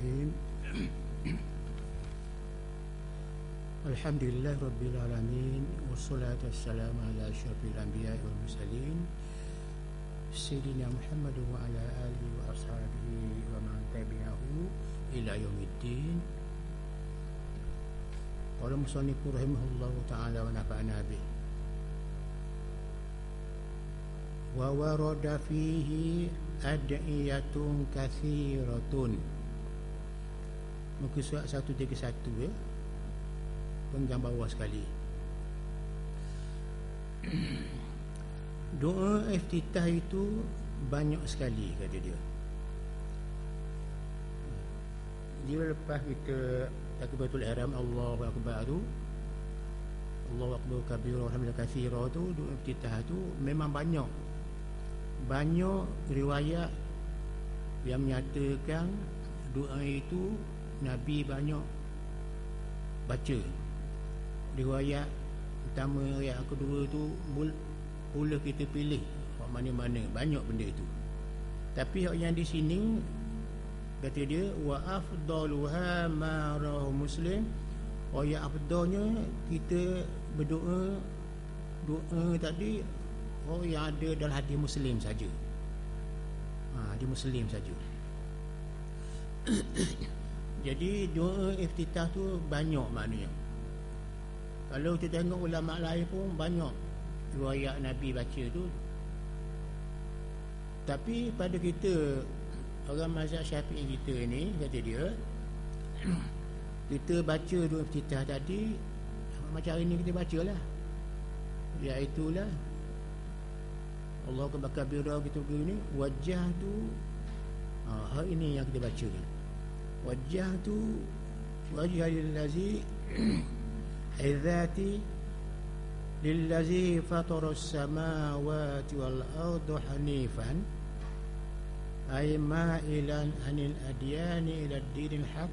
Bismillahirrahmanirrahim. Alhamdulillah Rabbil Alamin. Wassalatu wassalamu ala asyrafil anbiya wal mursalin Sayyidina Muhammad wa ala alihi wa ashabihi wa man tabi'ahu ila yaumiddin. Qala musannifu rahimahullahu ta'ala wa nafa'ana bih. Wa warada fihi ad'iyatun kathiratun. Muka surat 131 ya. Penggang bawah sekali. Doa iftitah itu banyak sekali kata dia. Dia lepas kita takbiratul ihram Allahu akbar tu, Allahu akbar kabira alhamdulillah katsira tu, doa iftitah tu memang banyak riwayat yang menyatakan doa itu Nabi banyak baca. Riwayat pertama, riwayat kedua tu boleh kita pilih mana-mana, banyak benda itu. Tapi yang di sini kata dia wa afdaluha ma rawahu Muslim. Yang afdalnya kita berdoa tadi yang ada dalam hadis Muslim saja. Hadis Muslim saja. Jadi doa iftitah tu banyak maknanya. Kalau kita tengok ulama lain pun banyak riwayat Nabi baca tu. Tapi pada kita orang mazhab Syafi'i kita ni kata dia kita baca doa iftitah tadi macam hari ni kita bacalah, iaitulah Allah kabira kita begini wajah tu hari ini yang kita baca ni. Wajah tu wajah lillazi izzati lillazi fatara as-samawati wal arda hanifan ay ma'ilan anil adyani ila ad-dinil haq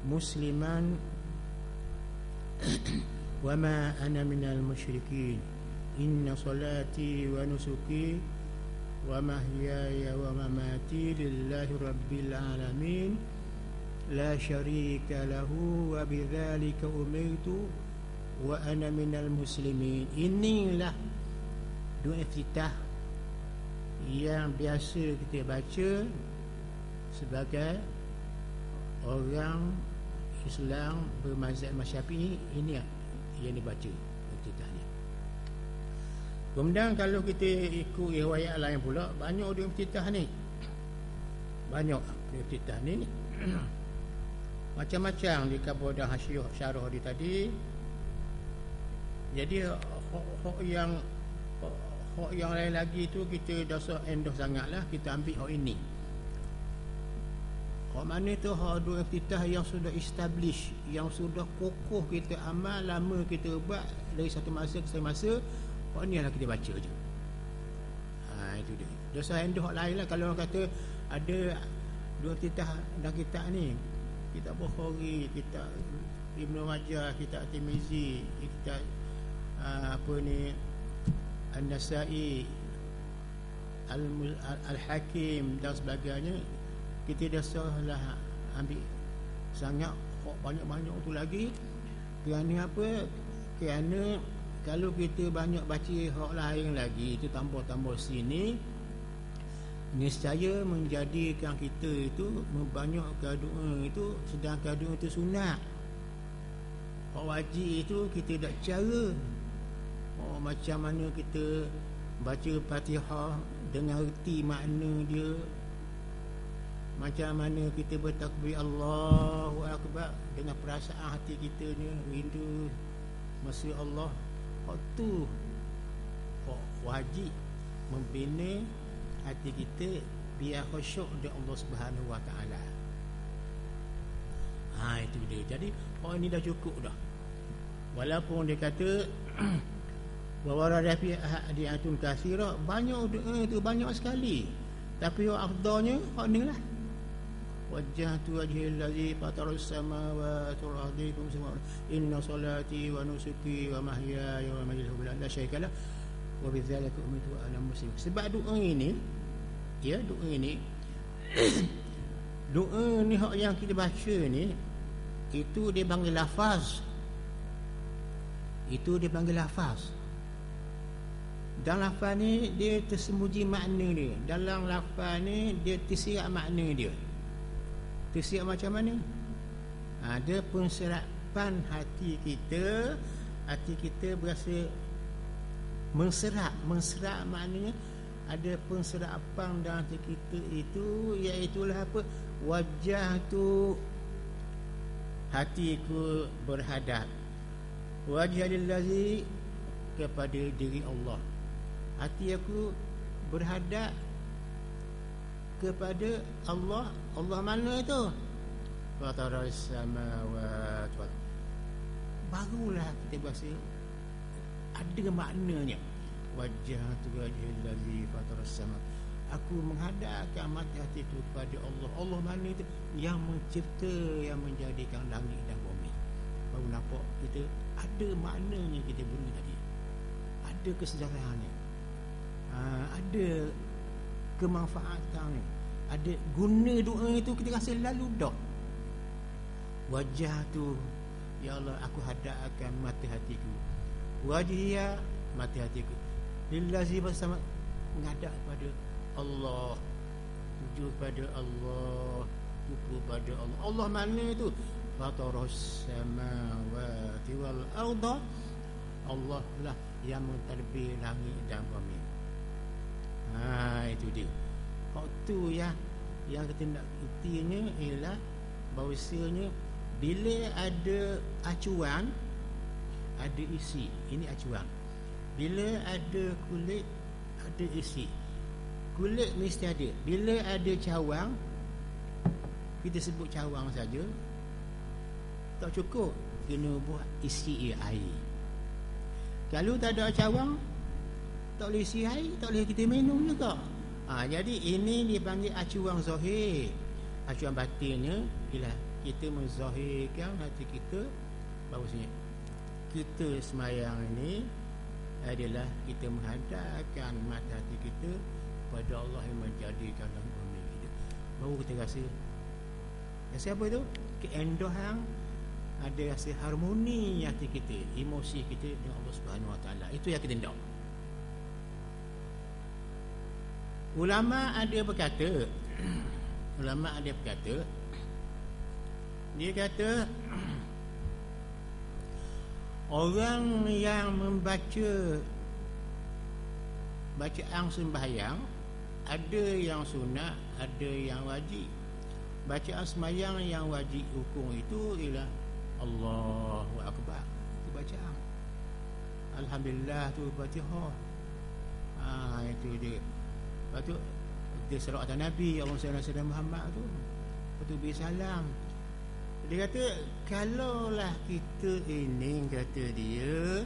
musliman wa ma ana minal musyrikin inna salati wa nusuki wa mahyaya wa mamati lillahi rabbil alamin la syarika lahu wa bidzalika umirtu wa ana minal muslimin. Inilah doa iftitah yang biasa kita baca sebagai orang Islam bermazhab Syafi'i. Ini yang dibaca iftitah ni. Kemudian kalau kita ikut riwayat lain pula, banyak doa iftitah ni. Banyak doa iftitah ni. Macam-macam di kabar dan hasyiah syarah di tadi. Jadi hak yang lain lagi tu kita dah endoh sangatlah, kita ambil hak ini. Hak mana tu hak doa iftitah yang sudah establish, yang sudah kokoh kita amal, lama kita buat dari satu masa ke satu masa. Hak ni lah kita baca je. Itu dia. Dosa endoh hak lain lah. Kalau orang kata ada doa iftitah dalam kitab ni, kitab Bukhari, kitab Ibnu Majah, kitab Tirmizi, kitab An-Nasa'i, Al-Hakim dan sebagainya, kita dah salah ambil sangat banyak-banyak tu lagi. Kerana apa? Kerana kalau kita banyak baca hak lain lagi, itu tambah-tambah sini, nescaya menjadikan kita itu membanyakkan doa itu, sedangkan doa itu sunat. Hak wajib itu kita tak cara. Macam mana kita baca Fatihah dengan erti makna dia, macam mana kita bertakbir Allahu Akbar dengan perasaan hati kita ni rindu masa Allah. Hak tu hak wajib membina hati kita biar khusyuk di Allah Subhanahu Wa Taala. Itu dia. Jadi ini dah cukup dah. Walaupun dia kata wa warada fi ahadiyatun katsira, banyak doa itu banyak sekali. Tapi yang afdalnya hak ni lah. Wajjahtu wajhil ladzi fatara as-samawati wal ardi inna salati wa nusuki wa mahyaya wa mamati lillahi la syarika lah wa bidzalika umirtu wa ana muslim. Sebab doa ini, ya, doa ini Doa ni hak yang kita baca ni, itu dia panggil lafaz. Itu dia panggil lafaz. Dan lafaz ni dia tersembunyi makna dia. Dalam lafaz ni dia tersirat makna dia. Tersirat macam mana? Ada penserapan hati kita. Hati kita berasa menserap. Menserap maknanya ada penserapan dalam hati kita itu, iaitulah apa? Wajah tu hatiku berhadap wajah lillazi, kepada diri Allah. Hati aku berhadap kepada Allah. Allah mana itu? Fataras samawat wal, barulah kita berasa ada maknanya. Wajah tu wajah lillazi fataras samawat, aku menghadapkan mata hati itu kepada Allah. Allah mana itu? Yang mencipta, yang menjadikan langit dan bumi. Baru nampak kita ada maknanya kita bunyi tadi. Ada kesejarahannya. Ada kemanfaatannya. Ada guna doa itu, kita rasa lalu dah. Wajah tu, ya Allah, aku hadapkan mata hatiku. Wajhiya, mata hatiku. Lillazi bersama, menghadap pada Allah, tuju pada Allah, rupa pada Allah. Allah mana itu? Fataras samawati wal arda, Allah lah yang mentadbir langit dan bumi. Itu dia. Hak tu ya, yang kita nak ertinya ialah bahawasanya bila ada acuan, ada isi. Ini acuan. Bila ada kulit, ada isi. Kulit mesti ada. Bila ada cawang, kita sebut cawang saja, tak cukup, kena buat isi air. Kalau tak ada cawang, tak boleh isi air, tak boleh kita minum juga. Jadi ini dipanggil acuan zahir. Acuan batinnya ialah kita menzahirkan hati kita bahawasanya kita semayang ini adalah kita menghadapkan mata hati kita pada Allah yang menjadikan dalam bumi kita. Baru kita rasa apa itu? Keendahan, ada rasa harmoni hati kita, emosi kita dengan Allah Subhanahu Wa Taala. Itu yang kita nak. Ulama ada berkata dia kata orang yang membaca bacaan sembahyang, ada yang sunat, ada yang wajib. Bacaan sembahyang yang wajib hukum itu ialah Allahu Akbar, itu bacaan. Alhamdulillah tu Fatihah. Itu dia. Lepas tu dia salawat atas Nabi, Allahumma salli ala sayyidina Muhammad tu. Lepas tu beri salam. Dia kata kalaulah kita ini, kata dia,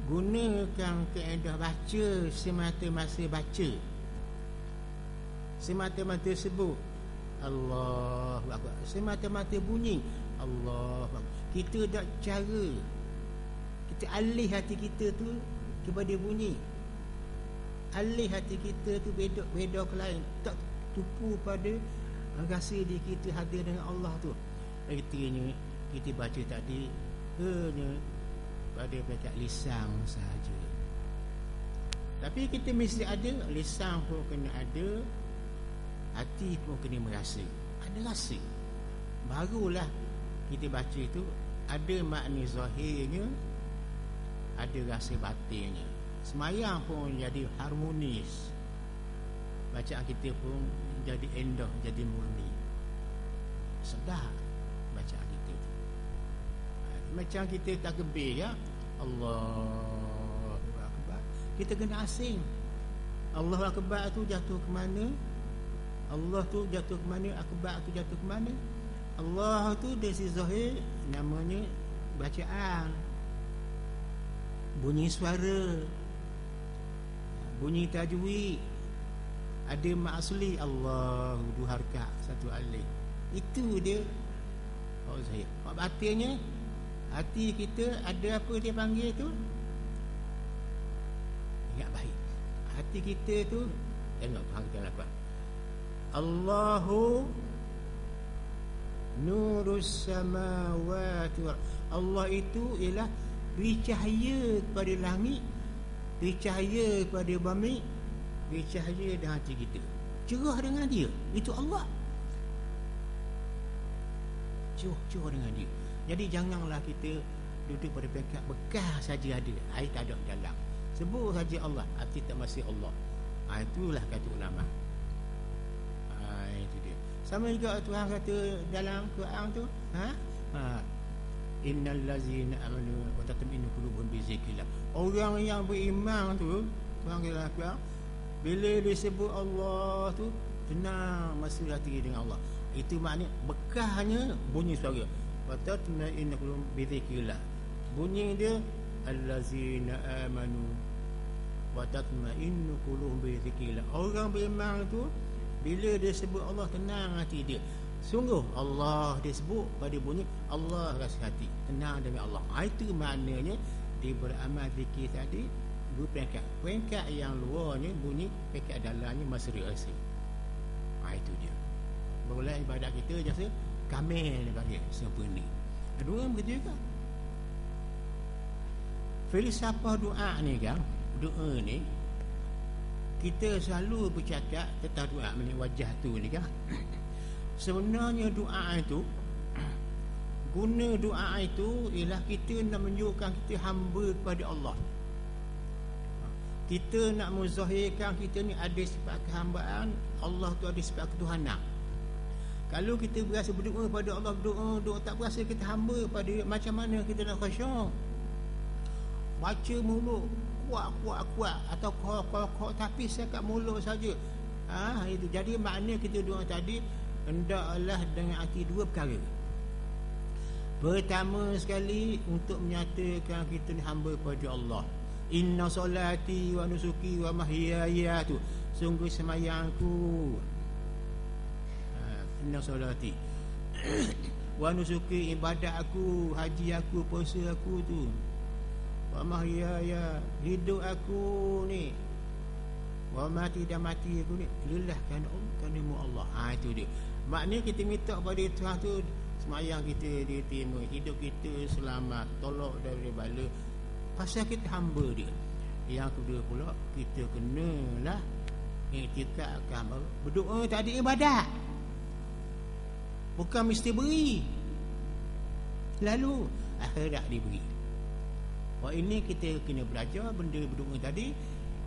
gunakan kaedah baca semata-mata baca, semata-mata sebut Allahu Akbar, semata-mata bunyi Allahu Akbar, kita tak cara, kita alih hati kita tu kepada bunyi, alih hati kita tu beda ke lain, tak tupu pada rasa diri kita hadir dengan Allah tu. Artinya kita baca tadi hanya pada bacaan lisan sahaja. Tapi kita mesti ada, lisan pun kena ada, hati pun kena merasa. Ada rasa, barulah kita baca itu ada makna zahirnya, ada rasa batinnya. Semayang pun jadi harmonis, bacaan kita pun jadi endah, jadi murni, sedap bacaan kita tu. Macam kita takbir ya, Allahu Akbar, kita kena asing. Allahu Akbar tu jatuh ke mana? Allah tu jatuh ke mana? Akbar tu jatuh ke mana? Allah tu dari sisi zahir namanya bacaan, bunyi suara, bunyi tajwid, ada mak asli Allahu, dua harakat, satu alif. Itu dia zahir. Hak batinnya, hati kita ada apa dia panggil tu? Ingat baik. Hati kita tu, tengok Tuhan kita lakukan. Allahu nurus samawati wal. Allah itu ialah beri cahaya kepada langit, beri cahaya kepada bumi, beri cahaya dalam hati kita. Cerah dengan dia. Itu Allah. Cerah dengan dia. Jadi janganlah kita duduk pada peringkat bekas saja ada, air tak ada dalam. Sebut saja Allah, hati tak masih Allah. Itulah kata ulama. Itu dia. Sama juga Tuhan kata dalam Quran tu, innal ladzina amanu wa tatma'innu qulubuhum bi zikrillah. Orang yang beriman tu, Tuhan kata, bila disebut Allah tu tenang masuk hati dengan Allah. Itu maknanya bekahnya bunyi suara. Wa tatma'innu qulubuhum bi zikrillah. Bunyi dia allazina amanu wa tatma'innu qulubuhum bi zikrillah. Orang beriman tu bila dia sebut Allah tenang hati dia. Sungguh Allah dia sebut pada bunyi Allah rasa hati tenang dengan Allah. Itu maknanya dia beramal zikir tadi dua peringkat. Peringkat yang luarnya bunyi, peringkat dalamnya masih rasa. Itu dia. Barulah ibadat kita jasa kamil bagi sempurna. Dua begitu juga. Filsafah doa ni kan, doa ni kita selalu bercakap tentang doa ni wajah tu ni kan. Sebenarnya doa itu, guna doa itu ialah kita nak menunjukkan kita hamba kepada Allah. Kita nak menzahirkan kita ni ada sifat kehambaan, Allah tu ada sifat ketuhanan. Kalau kita berasa berdoa pada Allah, doa tak berasa kita hamba pada dia, macam mana kita nak khusyuk? Baca mulut kuat atau kuat tapi sekat mulut saja. Itu jadi makna kita doa tadi hendaklah dengan hati dua perkara. Pertama sekali untuk menyatakan kita ni hamba kepada Allah. Inna solati wa nusuki wa mahyaya tu, sungguh semayangku, inna solati wa nusuki, ibadat aku, haji aku, puasa aku tu, wa mahyaya, hidup aku ni, wa mati dan mati aku ni lillah kerana Allah. Itu dia. Maknanya kita minta pada Tuhan tu semayang kita diterima, hidup kita selamat, tolak dari bala, pasal kita hamba dia. Yang kedua pula kita kenalah iktikadkan berdoa tadi ibadat, bukan mesti beri lalu akhirat diberi. Ini kita kena belajar benda berdoa tadi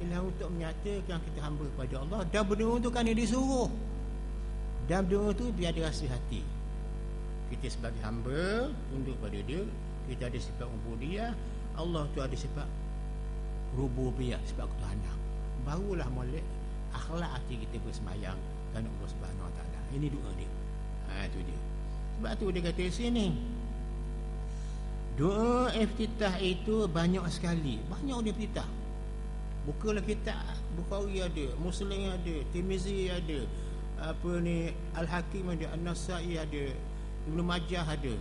ialah untuk menyatakan kita hamba kepada Allah, dan berdoa tu kan dia disuruh, dan berdoa tu biar ada rasa hati kita sebagai hamba tunduk pada dia. Kita ada sifat ubudiyah, Allah tu ada sifat rububiyah, sifat ketuhanan. Barulah molek akhlak hati kita bersemayang kerana Allah Subhanahu Wa Taala. Ini doa dia. Itu dia. Sebab tu dia kata sini, doa iftitah itu banyak sekali. Banyak dia iftitah. Bukalah kitab Bukhari ada, Muslim ada, Tirmizi ada, Al-Hakim ada, An-Nasai ada, Ibnu Majah ada.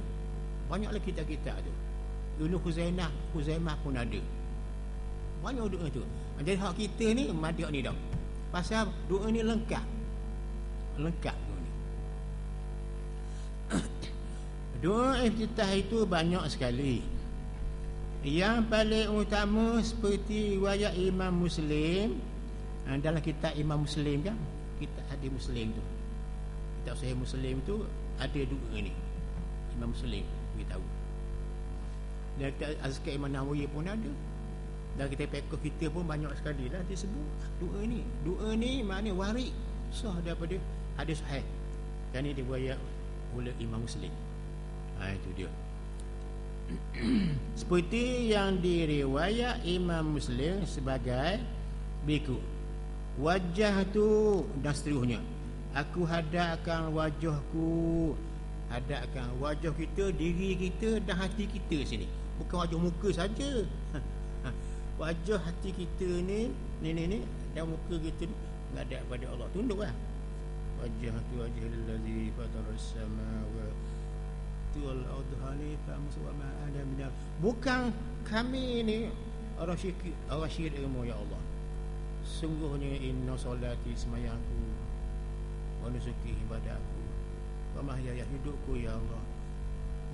Banyaklah kitab-kitab tu. Ibnu Khuzaimah pun ada. Banyak doa tu. Jadi hak kita ni madak ni dah. Pasal doa ni lengkap. Lengkap doa ni. Doa iftitah itu banyak sekali. Yang paling utama seperti riwayat Imam Muslim, dalam kitab Imam Muslim kan, kitab hadis Muslim tu, kitab Sahih Muslim tu ada doa ni. Imam Muslim beritahu. Dan kitab Azkar Imam Nawawi pun ada. Dan kita fiqh kita pun banyak sekali lah disebut doa ni. Doa ni maknanya warid sah daripada hadis sahih. Dan ini diriwayat oleh Imam Muslim. Itu dia. Seperti yang diriwayat Imam Muslim sebagai berikut. Wajah tu dan seterusnya. Aku hadapkan wajahku, hadapkan wajah kita, diri kita dan hati kita sini. Bukan wajah muka saja. Wajah hati kita ni dan muka kita ni menghadap pada Allah. Tunduklah. Wajah tu wajhul ladzi fataras samawati wal ardi hanifan musliman ada minal. Bukan kami ni orang syirik ilmu ya Allah. Sungguhnya inna solati semayangku, wa nusuki ibadahku wa mahyaya hidupku ya Allah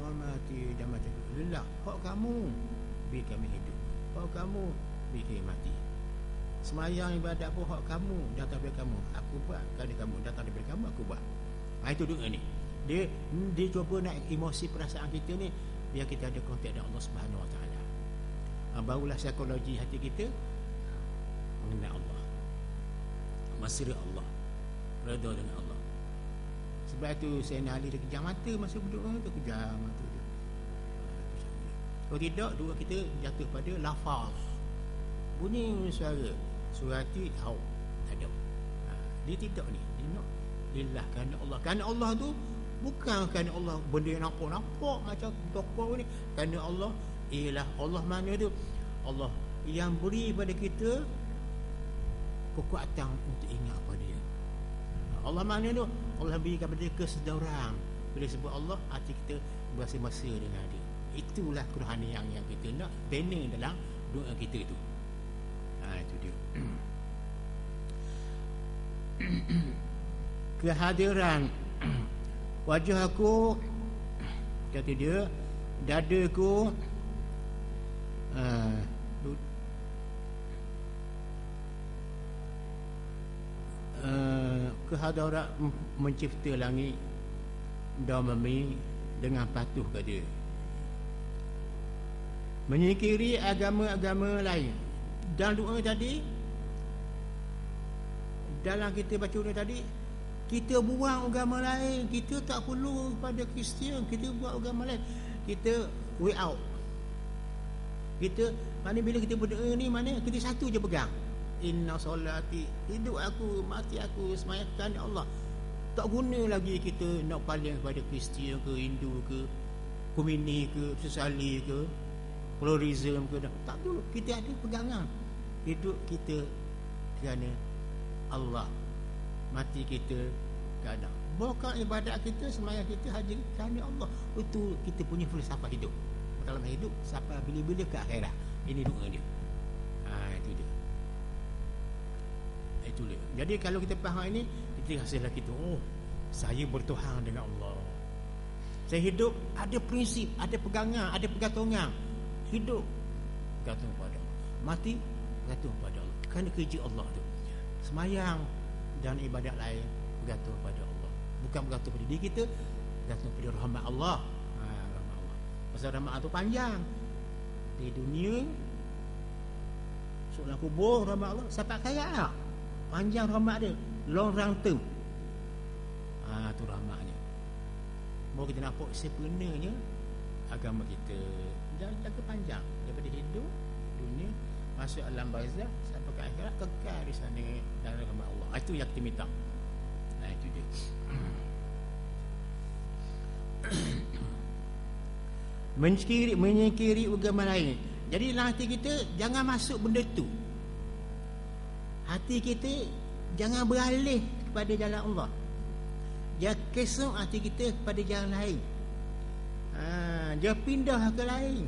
wa mati dan matiku lillah. Hak kamu beri kami hidup, hak kamu beri kami mati. Semayang ibadat pun hak kamu, datang daripada kamu aku buat, kerana kamu datang daripada kamu aku buat. Itu doa ni. Dia cuba nak emosi perasaan kita ni biar kita ada kontak dengan Allah Subhanahu Wa Taala. Barulah psikologi hati kita mengenal Allah, mesra Allah, redha dengan Allah. Sebab itu Sayyidina Ali dia kejam mata masa berdoa tu, kejam mata dia. Kalau tidak, doa kita jatuh pada lafaz, bunyi suara. Surati hau tak ada. Dia tidak ni, dia nak lillah, kerana Allah. Kerana Allah tu bukan kerana Allah benda yang nampak macam tokoh ni. Kerana Allah ialah Allah mana tu? Allah yang beri pada kita kekuatan untuk ingat pada dia. Allah mana tu? Allah beri kepada kesedaran. Bila sebut Allah, hati kita berasa mesra dengan dia. Itulah kerohanian yang kita nak bina dalam doa kita tu. Itu dia. Kehadiran wajah aku, kata dia, dadaku kehadiran mencipta langit dan bumi dengan patuh ke dia, menyingkiri agama-agama lain. Dan doa tadi, dalam kita baca doa tadi, kita buang agama lain. Kita tak perlu pada Kristian, kita buat agama lain, kita way out. Kita mana bila kita berdoa ni, mana kita satu je pegang, inna solati, hidup aku, mati aku semayakan Allah. Tak guna lagi kita nak paling pada Kristian ke, Hindu ke, Komuni ke, Sosialis ke, pluralism ke. Tak dulu, kita ada pegangan. Hidup kita kerana Allah, mati kita kerana, bukan ibadat kita, sembahyang kita haji kerana Allah. Itu kita punya filsafat hidup. Dalam hidup sampai bila-bila ke akhirat. Ini doa dia. Itu dia. Itu dia. Jadi kalau kita faham ini, kita rasa kita, oh, saya bertuhan dengan Allah. Saya hidup ada prinsip, ada pegangan, ada pegantungan. Hidup bergantung pada Allah, mati bergantung pada Allah, kerana kerja Allah tu. Semayang dan ibadat lain bergantung pada Allah, bukan bergantung pada diri kita, bergantung pada rahmat Allah. Rahmat Allah. Pasal rahmat tu panjang. Di dunia, soalan kubur, rahmat Allah sampai akhirat lah. Panjang rahmat dia, long run term. Tu rahmatnya. Baru kita nampak sebenarnya agama kita jangka panjang, daripada hidup dunia masuk alam barzakh sampai ke akhirat, kekal di sana dalam rahmat Allah. Itu yang kita minta. Itu dia. Menyingkiri agama lain. Jadi dalam hati kita jangan masuk benda tu. Hati kita jangan beralih kepada jalan Allah. Dia kesong hati kita kepada jalan lain. Dia pindah ke lain.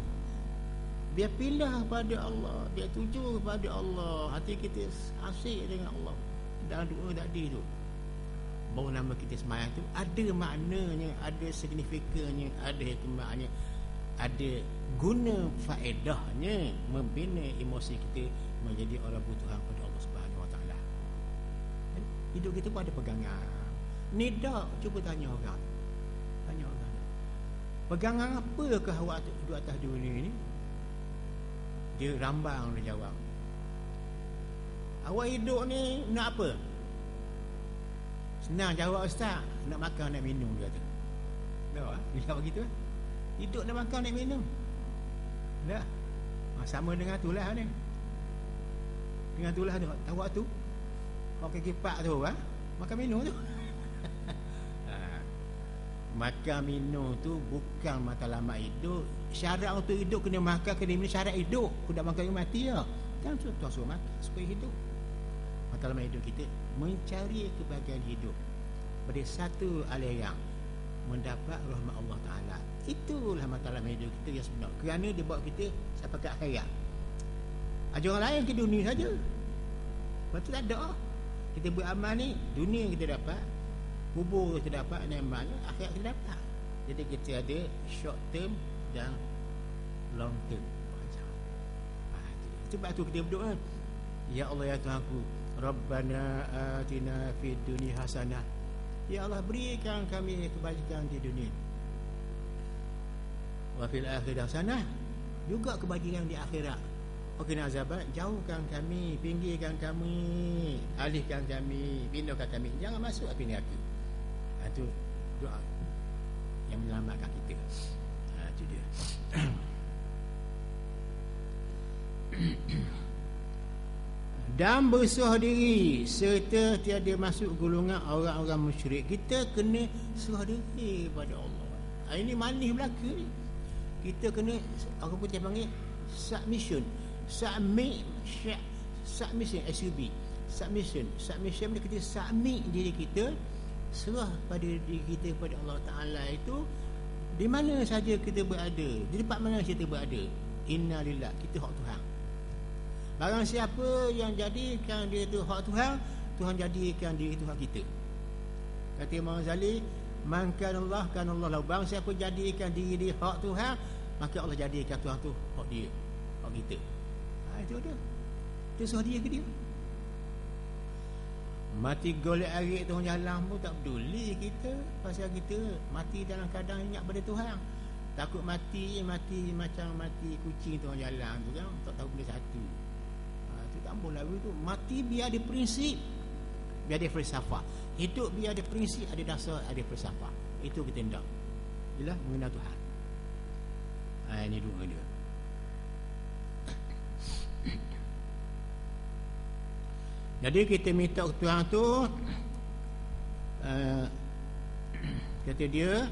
Dia pindah kepada Allah, dia tuju kepada Allah. Hati kita asyik dengan Allah dalam doa tadi tu. Baru nama kita semayang tu ada maknanya, ada signifikannya, ada hikmahnya, ada guna faedahnya, membina emosi kita menjadi orang bertuhan kepada Allah Subhanahu Wa Taala. Hidup kita pun ada pegangan. Ni dak, cuba tanya orang. Tanya orang. Pegangan apakah awak duduk atas dunia ni? Dia rambang, dia jawab. Awak hidup ni nak apa? Senang jawab ustaz, nak makan nak minum, dia kata. Tak, dia jawab gitu. Hidup nak makan nak minum. Tak. Sama dengan itulah ni. Dengan itulah tu. Awak tu pakai kipak tu, makan minum tu. Makan minum tu bukan matlamat hidup. Syarat untuk hidup kena makan, kena minum, syarat hidup. Kena makan mati ya. Kan tuan suruh makan supaya hidup. Matlamat hidup kita mencari kebahagiaan hidup pada satu aliran, mendapat rahmat Allah Ta'ala. Itulah matlamat hidup kita yang sebenar, kerana dia bawa kita sampai ke akhirat. Ada orang lain ke dunia saja. Lepas tu tak ada. Kita beramal ni, dunia kita dapat, kubur kita dapat, nikmatnya akhirat kita dapat. Jadi kita ada short term dan long term. Sebab tu kita berdoa, ya Allah ya Tuhanku, Rabbana atina fid dunya hasanah. Ya Allah, berikan kami kebajikan di dunia. Wa fil akhirati hasanah, juga kebajikan di akhirat. Qina azaban, jauhkan kami, pinggirkan kami, alihkan kami, pindahkan kami, jangan masuk api neraka. Itu doa yang menyelamatkan kita. Itu dia. Dan berserah diri serta tiada masuk golongan orang-orang musyrik. Kita kena serah diri kepada Allah. Ini manis belaka ni. Kita kena, orang putih panggil submission. Submission, SUB. Submission bila kita submit diri kita, serah pada diri kita kepada Allah Ta'ala. Itu di mana saja kita berada, di tempat mana kita berada, inna lillah, kita hak Tuhan. Barang siapa yang jadikan dia tu hak Tuhan, Tuhan jadikan diri Tuhan kita. Kata Imam Ghazali, man kanallah kanallah lahu. Barang siapa jadikan diri dia hak Tuhan, maka Allah jadikan Tuhan tu hak dia, hak kita. Itu dia. Itu serah dia ke dia. Mati golek arik Tuhan jalan pun tak peduli kita. Pasal kita mati dalam keadaan ingat pada Tuhan. Takut mati macam mati kucing Tuhan jalan tu kan, tak tahu benda satu. Itu tak boleh lagu tu. Mati biar ada prinsip, biar ada falsafah. Hidup biar ada prinsip, ada dasar, ada falsafah. Itu kita hendak. Ialah mengenal Tuhan. Ini dua dia. Jadi kita minta ke Tuhan tu, kata dia,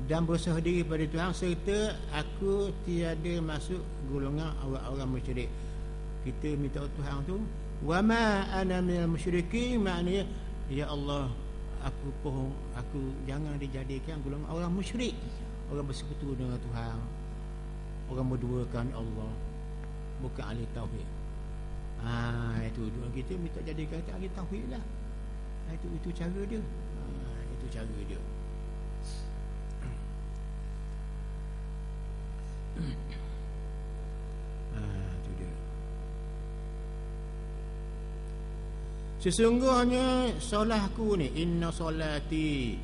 dan berserah diri pada Tuhan serta aku tiada masuk golongan orang-orang musyrik. Kita minta ke Tuhan tu, wa ma ana minal musyrikin, maknanya ya Allah, aku jangan dijadikan golongan orang musyrik, orang bersekutu dengan Tuhan, orang berduakan Allah, bukan ahli tauhid. Itu doa kita minta jadikan kita ahli tauhid lah. Itu cara dia. Itu cara dia. Itu dia. Sesungguhnya solatku ni, inna solati.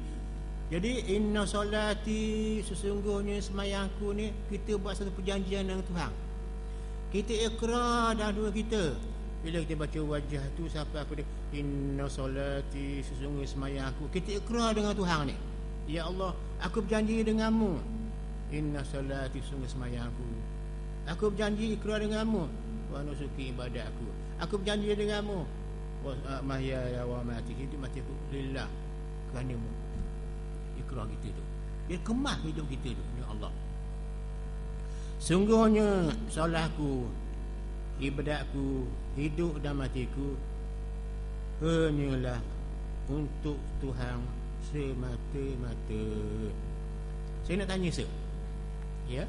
Jadi inna solati, sesungguhnya semayangku ni, kita buat satu perjanjian dengan Tuhan. Kita ikrar dalam dua kita. Bila kita baca wajah tu, siapa aku dia, inna solati, sesungguhnya semayang aku. Kita ikrar dengan Tuhan ni, ya Allah, aku berjanji denganmu, inna solati, sesungguhnya semayang aku. Aku berjanji ikrar denganmu, wa nusuki ibadat aku. Aku berjanji denganmu, wa mahyaya wa mati, hidup mati aku lillah, kerana-Mu. Ikrar kita tu, dia kemas hidup kita tu, ya Allah. Sungguhnya solatku, ibadatku, hidup dan matiku hanyalah untuk Tuhan semata-mata. Saya nak tanya ya,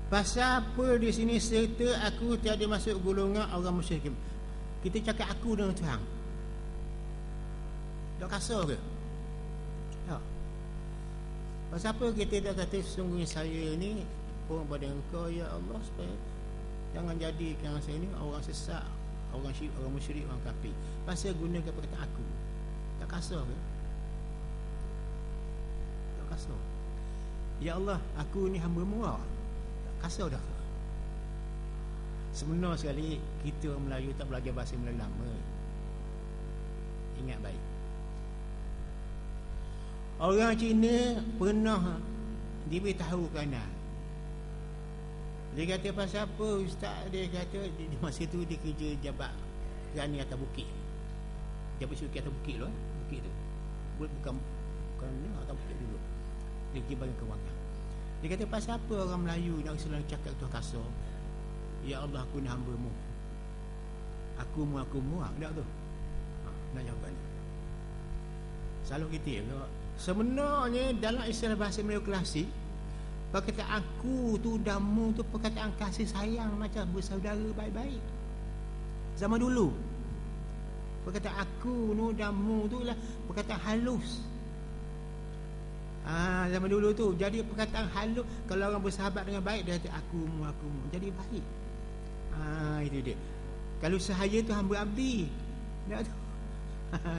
pasal apa di sini serta aku tiada masuk golongan orang musyrik? Kita cakap aku dengan Tuhan, tak kasar ke? Tak. Pasal apa kita dah kata sesungguhnya saya ni mohon pada Engkau ya Allah, supaya jangan jadikan saya ni orang sesat, orang syirik, orang musyrik, orang kafir. Pasal gunakan perkataan aku. Tak kasar ke? Tak kasar. Ya Allah, aku ni hamba-Mu. Tak kasar dah. Sebenar sekali kita orang Melayu tak belajar bahasa Melayu lama. Ingat baik. Orang Cina pernah diberitahu kerana dia kata pasal apa ustaz, dia kata di masa tu dia kerja jabat kerani atas bukit, jabat suki atas bukit tu, bukit tu bukan ni atas bukit dulu, dia pergi bagian kewangan. Dia kata pasal apa orang Melayu nak selalu cakap tu kasar, ya Allah aku ni hamba-Mu, aku mu nak tu, nak jawab ni selalu kita ke. Sebenarnya dalam istilah bahasa Melayu klasik, perkataan aku tu dan mu tu perkataan kasih sayang, macam bersaudara baik-baik zaman dulu. Perkataan aku nu dan mu tu lah perkataan halus. Zaman dulu tu jadi perkataan halus. Kalau orang bersahabat dengan baik, dia kata aku mu, jadi baik. Itu dia. Kalau sahaya tu hamba abdi, tak tu.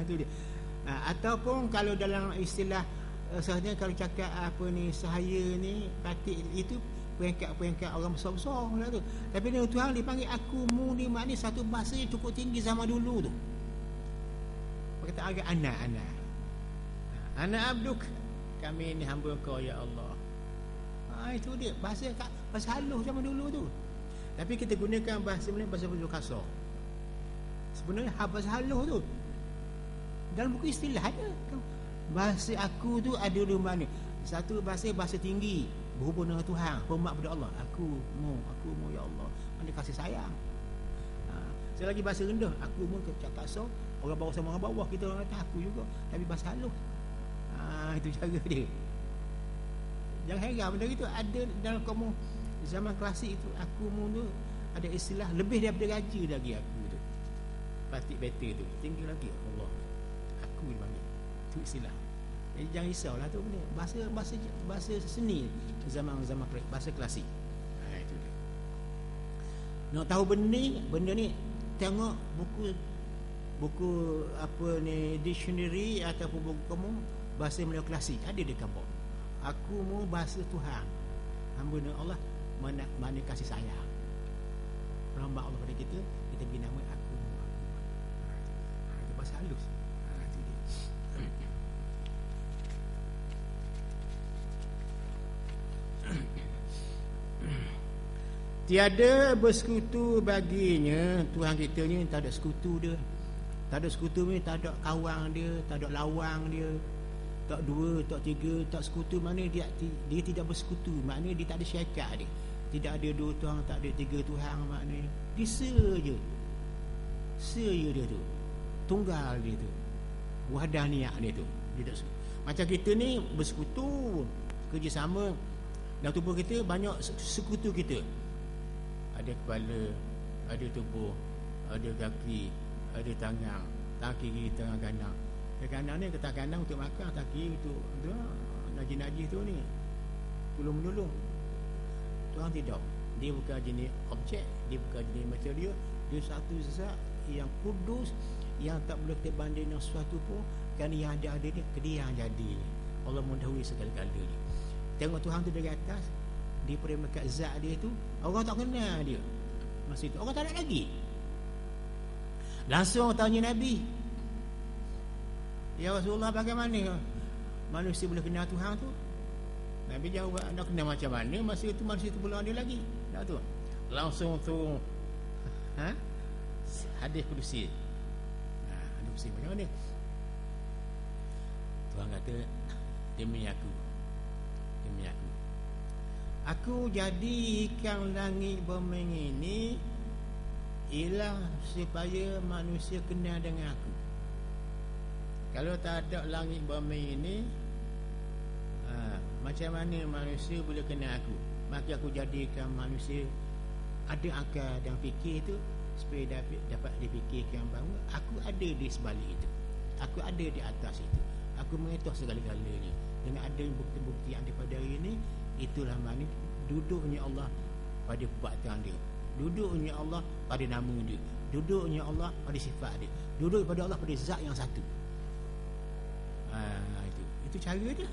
Itu dia. Ataupun kalau dalam istilah sebenarnya kalau cakap apa ni, sahaya ni patik itu peringkat-peringkat orang besar-besar lah tu. Tapi ni Tuhan dipanggil aku mu ni, maknanya satu bahasa yang cukup tinggi zaman dulu tu. Perkataan agak anak abduk, kami ni hamba kau ya Allah. Itu dia bahasa halus zaman dulu tu. Tapi kita gunakan bahasa Melayu, bahasa kasar. Sebenarnya bahasa halus tu dalam buku istilah ada. Bahasa aku tu ada dua makna. Satu bahasa tinggi, berhubung dengan Tuhan, hormat pada Allah. Aku mu ya Allah, mana kasih sayang. Selagi bahasa rendah, aku mu cakap kasar, orang bawah sama orang bawah, kita orang atas aku juga, tapi bahasa halus. Itu cara dia. Jangan heran benda itu ada dalam kamu zaman klasik itu. Aku mu tu ada istilah lebih daripada raja lagi. Aku tu patik better tu tinggi lagi Allah. Aku dipanggil. Itu istilah. Jadi jangan risaulah tu benda. Bahasa seni zaman bahasa klasik. Itu dia. Nak tahu benda ni tengok buku apa ni, dictionary ataupun buku kamu bahasa Melayu klasik ada di kampung. Aku mu bahasa Tuhan, hamba Allah, mana kasih sayang. Rahmat Allah pada kita beri nama aku mu. Itu bahasa halus. Itu dia. Tiada bersekutu baginya. Tuhan kita ni tak ada sekutu dia. Tak ada sekutu ni, tak ada kawan dia, tak ada lawang dia, tak dua, tak tiga, tak sekutu. Maknanya dia tidak bersekutu. Maknanya dia tak ada syarikat dia. Tidak ada dua Tuhan, tak ada tiga Tuhan. Maknanya dia se je dia tu. Tunggal dia tu. Wahdaniyah dia tu. Dia tak macam kita ni bersekutu, kerjasama. Dalam tubuh kita banyak sekutu kita. Ada kepala, ada tubuh, ada kaki, ada tangan, tangan kiri, tangan kanan. Tangan kanan ni tangan kanan untuk makan, tangan kiri untuk najis-najis tu ni, tolong menolong. Tuhan tidak. Dia bukan jenis objek, dia bukan jenis material. Dia satu zat yang kudus, yang tak boleh kita banding dengan sesuatu pun. Kerana yang ada ni, dia yang jadi. Allah mendahului segala-galanya. Tengok Tuhan tu dari atas, di peringkat zat dia tu, orang tak kenal dia. Masa itu orang tak ada lagi. Langsung tanya Nabi, ya Rasulullah, bagaimana manusia boleh kenal Tuhan tu? Nabi jawab, anda kenal macam mana? Masa itu manusia tu belum ada lagi. Tak tu. Langsung tu hadis kudusi. Hadis kudusi macam mana? Tuhan kata, demi aku, aku jadikan langit bumi ini ialah supaya manusia kenal dengan aku. Kalau tak ada langit bumi ini, macam mana manusia boleh kenal aku? Maka aku jadikan manusia ada akal dan fikir itu, supaya dapat dipikirkan bahawa aku ada di sebalik itu, aku ada di atas itu, aku mengetahui segala-galanya. Dengan ada bukti-bukti yang daripada hari ini, itulah makna duduknya Allah pada perbuatan dia, duduknya Allah pada nama dia, duduknya Allah pada sifat dia, duduk pada Allah pada zat yang satu. Itu cara dia.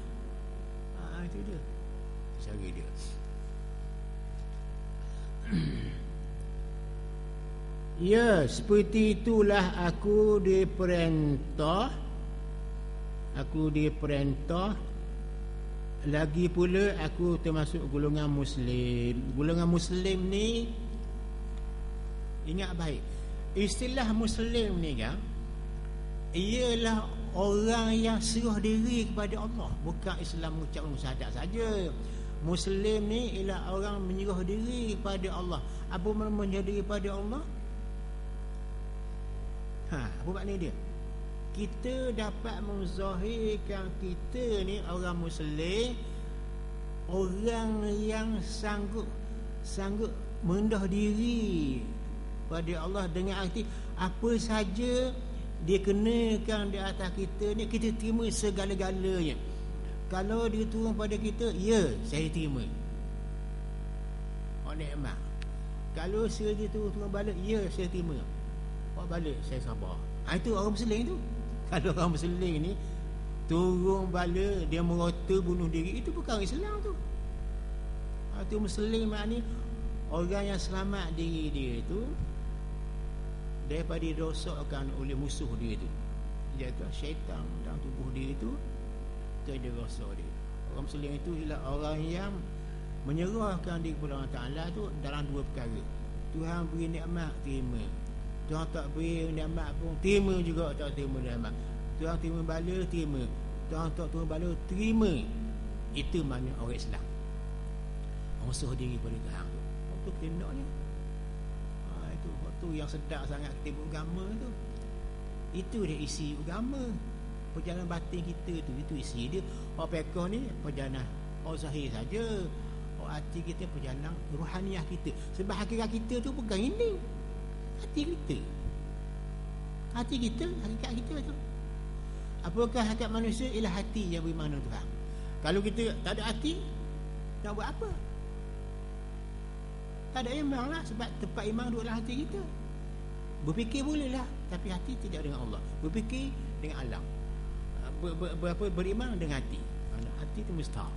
Itu dia. Cara dia. Ya, seperti itulah aku diperintah. Lagi pula aku termasuk golongan Muslim. Golongan Muslim ni, ingat baik, istilah Muslim ni kan, ialah orang yang serah diri kepada Allah. Bukan Islam mengucapkan syahadat saja. Muslim ni ialah orang menyerah diri kepada Allah. Apa makna menyerah diri kepada Allah? Apa makna dia? Kita dapat menzahirkan kita ni orang Muslim, orang yang sanggup merendah diri pada Allah dengan arti apa saja dia kenakan di atas kita ni, kita terima segala-galanya. Kalau dia turun pada kita, ya, saya terima. Oh, nikmat. Kalau dia turun balik, ya, saya terima. Oh, balik, saya sabar. Itu orang berseling tu. Kalau orang berseling ni turun bala, dia merota bunuh diri, itu bukan Islam tu. Itu Muslim, maknanya orang yang selamat diri dia itu daripada dirosakkan oleh musuh dia itu, iaitu syaitan dalam tubuh dia itu, dia rosak dia. Orang Muslim itu ialah orang yang menyerahkan diri kepada Allah Ta'ala tu dalam dua perkara. Tuhan beri nikmat, terima. Tuhan tak beri nikmat pun, terima juga, tak terima nikmat. Tuhan terima bala, terima. Tuhan tak terima bala, terima. Itu makna orang Islam. Orang serah diri pada Tuhan tu. Waktu kena ni. Itu waktu yang sedap sangat kita beragama tu. Itu dia isi agama. Perjalanan batin kita tu, itu isi dia. Orang fiqh ni perjalanan orang zahir saja. Orang hati kita perjalanan rohaniah kita. Sebab hakikat kita tu bukan ini. Hati kita. Hati kita, hakikat kita tu. Apakah hakikat manusia? Ialah hati yang beriman dengan Tuhan. Kalau kita tak ada hati, nak buat apa? Tak ada iman lah. Sebab tempat iman duduk dalam hati kita. Berfikir bolehlah, tapi hati tidak dengan Allah. Berfikir dengan alam. Beriman dengan hati. Hati itu mustahil.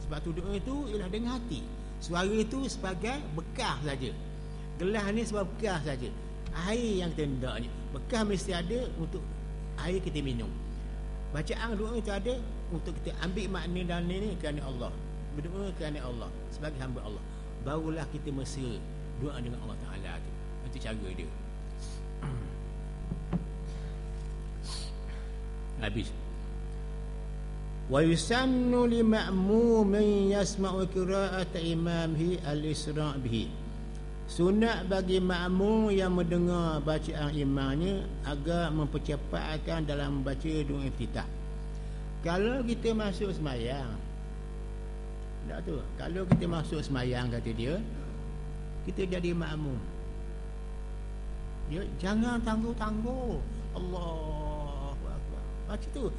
Sebab tu doa itu ialah dengan hati. Suara itu sebagai bekas saja. Gelas ni sebagai bekas saja. Air yang kita hendak ni, bekas mesti ada untuk air kita minum. Bacaan doa itu ada untuk kita ambil makna dalam ni kerana Allah. Berdoa kerana Allah, sebagai hamba Allah. Barulah kita mesra doa dengan Allah Ta'ala tu. Itu cara dia. Habis. Wa yusannu li ma'mumin yasma'u qira'ata imamhi al-isra' bihi. Sunat bagi makmum yang mendengar bacaan imamnya agar mempercepatkan dalam membaca doa iftitah. Kalau kita masuk semayang, tak tu. Kalau kita masuk semayang, kata dia, kita jadi makmum. Dia jangan tangguh-tangguh. Allahu akbar. Baca tu.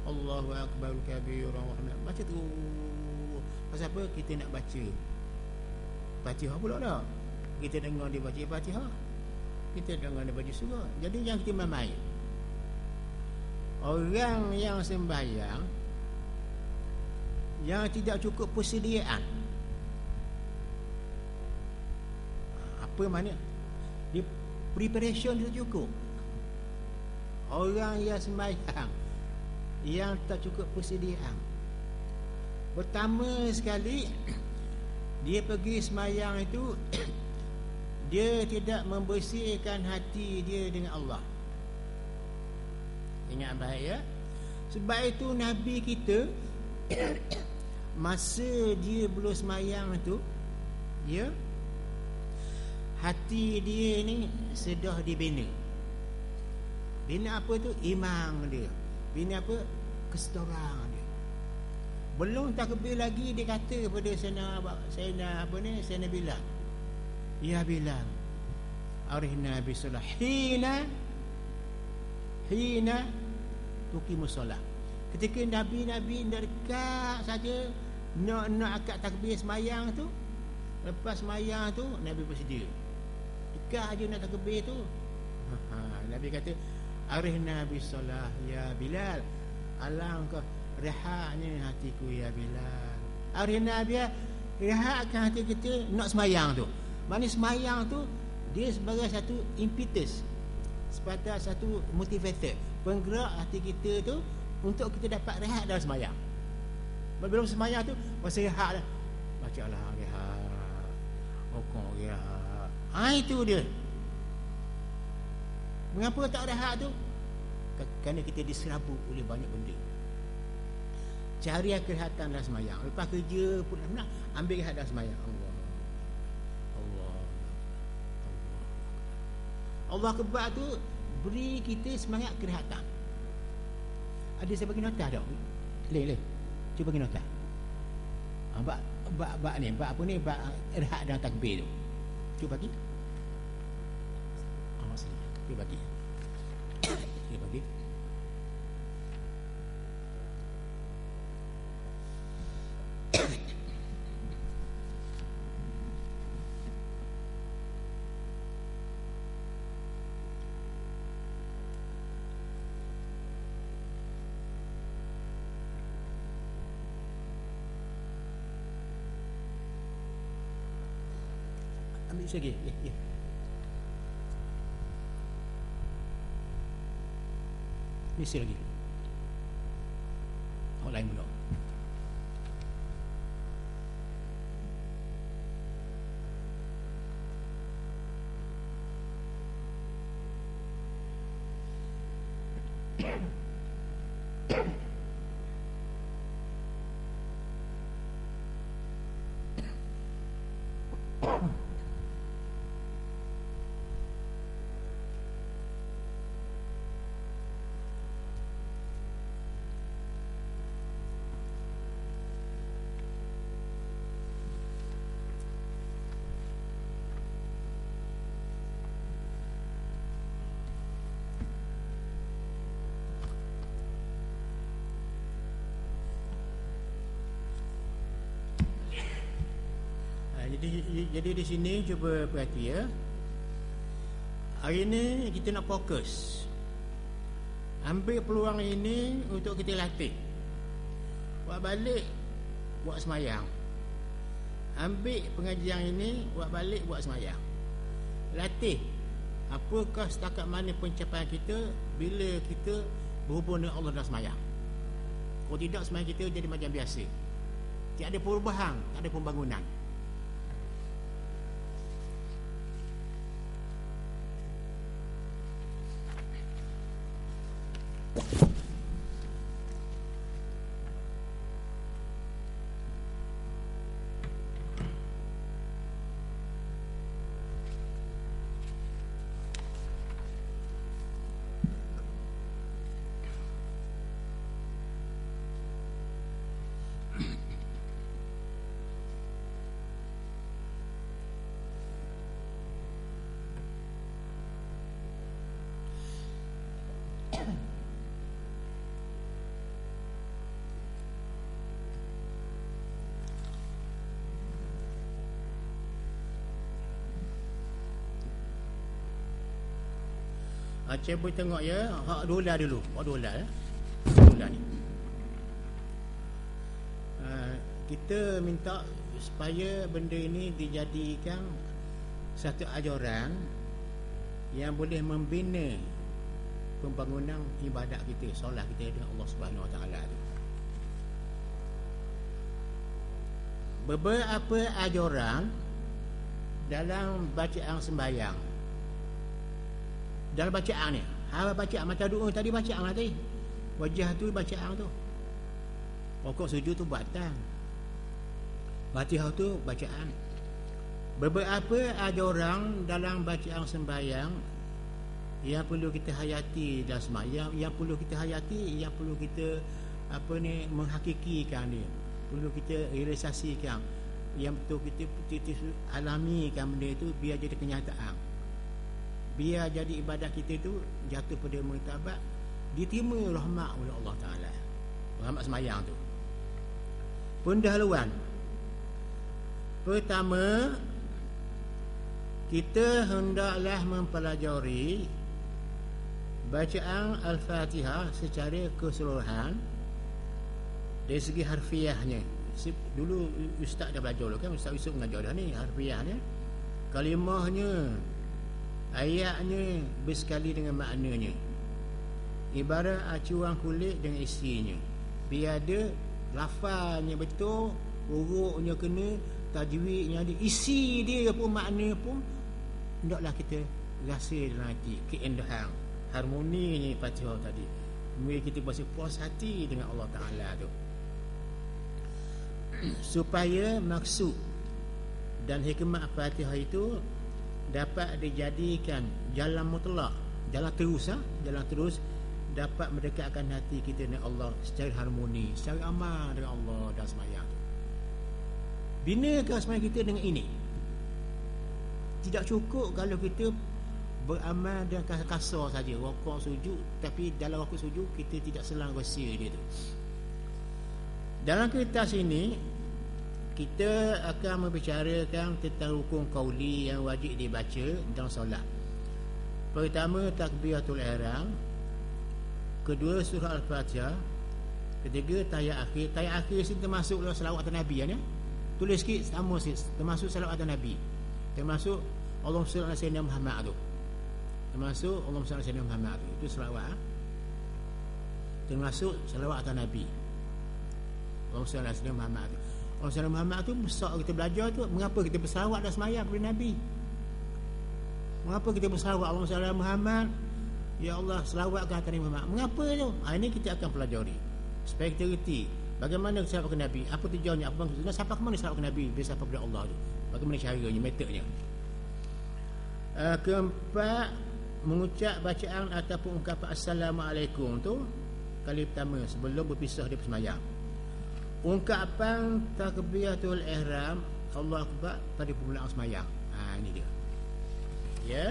Allahu akbar kabiran wa hamd. Baca tu. Pasal apa? Kita nak baca Fatihah pula dah. Kita dengar dia baca Fatihah, kita dengar dia baca surah. Jadi jangan kita main-main. Orang yang sembahyang yang tidak cukup persediaan, apa makna? Dia preparation dia cukup. Orang yang sembahyang yang tak cukup persediaan, pertama sekali dia pergi semayang itu dia tidak membersihkan hati dia dengan Allah. Ingat baik ya. Sebab itu Nabi kita masa dia belum semayang itu, ya, hati dia ni sudah dibina. Bina apa tu? Iman dia. Bina apa? Kesedaran dia. Belum takbir lagi dia kata kepada Sayyidina Bilal, ya Bilal, arihna bisalah hina tuqimus solah. Ketika Nabi dekat saja nak akad takbir semayang tu, lepas semayang tu Nabi bersedia. Dekat aja nak takbir tu, Nabi kata, arihna bisalah ya Bilal, alangkah rehatnya hatiku ya Bilal. Arihna biar rehatkan hati kita nak semayang tu. Maknanya semayang tu dia sebagai satu impetus, sebagai satu motivator, penggerak hati kita tu untuk kita dapat rehat dalam semayang. Belum semayang tu masa rehat dah, baca lah rehat, rokok rehat. Itu dia. Mengapa tak rehat tu? Kerana kita diserabut oleh banyak benda. Cari kerehatan dalam semayang. Lepas kerja pun nak ambil rehat dalam semayang. Allah Akbar tu beri kita semangat kerehatan. Ada saya bagi nota tak? Leh. Cuba bagi nota. Bak ni, bak apa ni? Bak rehat dalam takbir tu. Cuba bagi. Cuba bagi. Sikit lagi. Ambil lagi. Ya. Isi lagi. Lain pula. Jadi di sini cuba perhati ya. Hari ini kita nak fokus. Ambil peluang ini untuk kita latih. Buat balik, buat semayang. Ambil pengajian ini, buat balik, buat semayang. Latih. Apakah setakat mana pencapaian kita bila kita berhubung dengan Allah dalam semayang. Kalau tidak, semayang kita jadi macam biasa. Tiada perubahan, tak ada pembangunan. Cik boleh tengok ya, hak dolar dulu. Hak dolar ya. Dolar ni. Kita minta supaya benda ini dijadikan satu ajaran yang boleh membina pembangunan ibadat kita, solat kita dengan Allah Subhanahu Wa Taala. Beberapa ajaran dalam bacaan sembahyang. Dalam bacaan ni, bacaan macam doa tadi, bacaan lah tadi. Wajah tu bacaan tu. Pokok sujud tu batang. Fatihah tu bacaan. Beberapa ada orang dalam bacaan sembahyang yang perlu kita hayati dalam sembahyang, yang perlu kita hayati, yang perlu kita menghakikikan dia. Perlu kita realisasikan, yang betul kita alamikan benda itu biar jadi kenyataan. Biar jadi ibadah kita itu jatuh pada martabat diterima rahmat oleh Allah Ta'ala. Rahmat semayang tu. Pendahuluan. Pertama, kita hendaklah mempelajari bacaan Al-Fatihah secara keseluruhan dari segi harfiahnya. Dulu Ustaz dah belajar dulu kan, Ustaz Yusuf mengajar dah ni harfiahnya. Kalimahnya, ayatnya bersekali dengan maknanya. Ibarat acuan kulit dengan isinya. Biar ada lafaznya betul, hurufnya kena, tajwidnya ada, isi dia pun, makna pun hendaklah kita rasa dalam hati, keindahan, harmoninya Fatihah tadi. Mari kita berasa puas hati dengan Allah Ta'ala tu. Supaya maksud dan hikmah Fatihah itu dapat dijadikan jalan mutlak, jalan terus dapat mendekatkan hati kita dengan Allah secara harmoni, secara amal dengan Allah dan sembahyang. Binakan sembahyang kita dengan ini. Tidak cukup kalau kita beramal dan kasar saja, rokok sujud, tapi dalam rokok sujud kita tidak selang rahsia dia tu. Dalam kertas ini kita akan membicarakan tentang rukun qauli yang wajib dibaca dalam solat. Pertama takbiratul ihram, kedua surah al-Fatihah, ketiga tahiyat akhir. Tahiyat akhir ini termasuk selawat atas Nabi ya. Tulis sikit sama sikit, termasuk selawat atas Nabi. Termasuk Allahumma shalli ala sayyidina Muhammad tu. Termasuk Allahumma shalli ala sayyidina Muhammad tu. Itu selawat. Termasuk selawat atas Nabi. Allahumma shalli ala sayyidina Muhammad tu. Allahumma shalli ala Muhammad tu besar kita belajar tu, mengapa kita berselawat dan sembahyang kepada Nabi? Mengapa kita berselawat Allahumma shalli ala Muhammad? Ya Allah, selawatkan atas Nabi Muhammad. Mengapa tu? Ini kita akan pelajari supaya kita reti bagaimana selawat ke Nabi, apa tujuannya, apa maksudnya, sampai ke mana selawat ke Nabi, bila sampai kepada Allah tu. Bagaimana caranya, metodenya. Keempat, mengucap bacaan ataupun ungkapan Assalamualaikum tu kali pertama sebelum berpisah dari sembahyang. Ungkapan takbiratul ihram Allah Akbar pada permulaan sembahyang. Ini dia. Ya.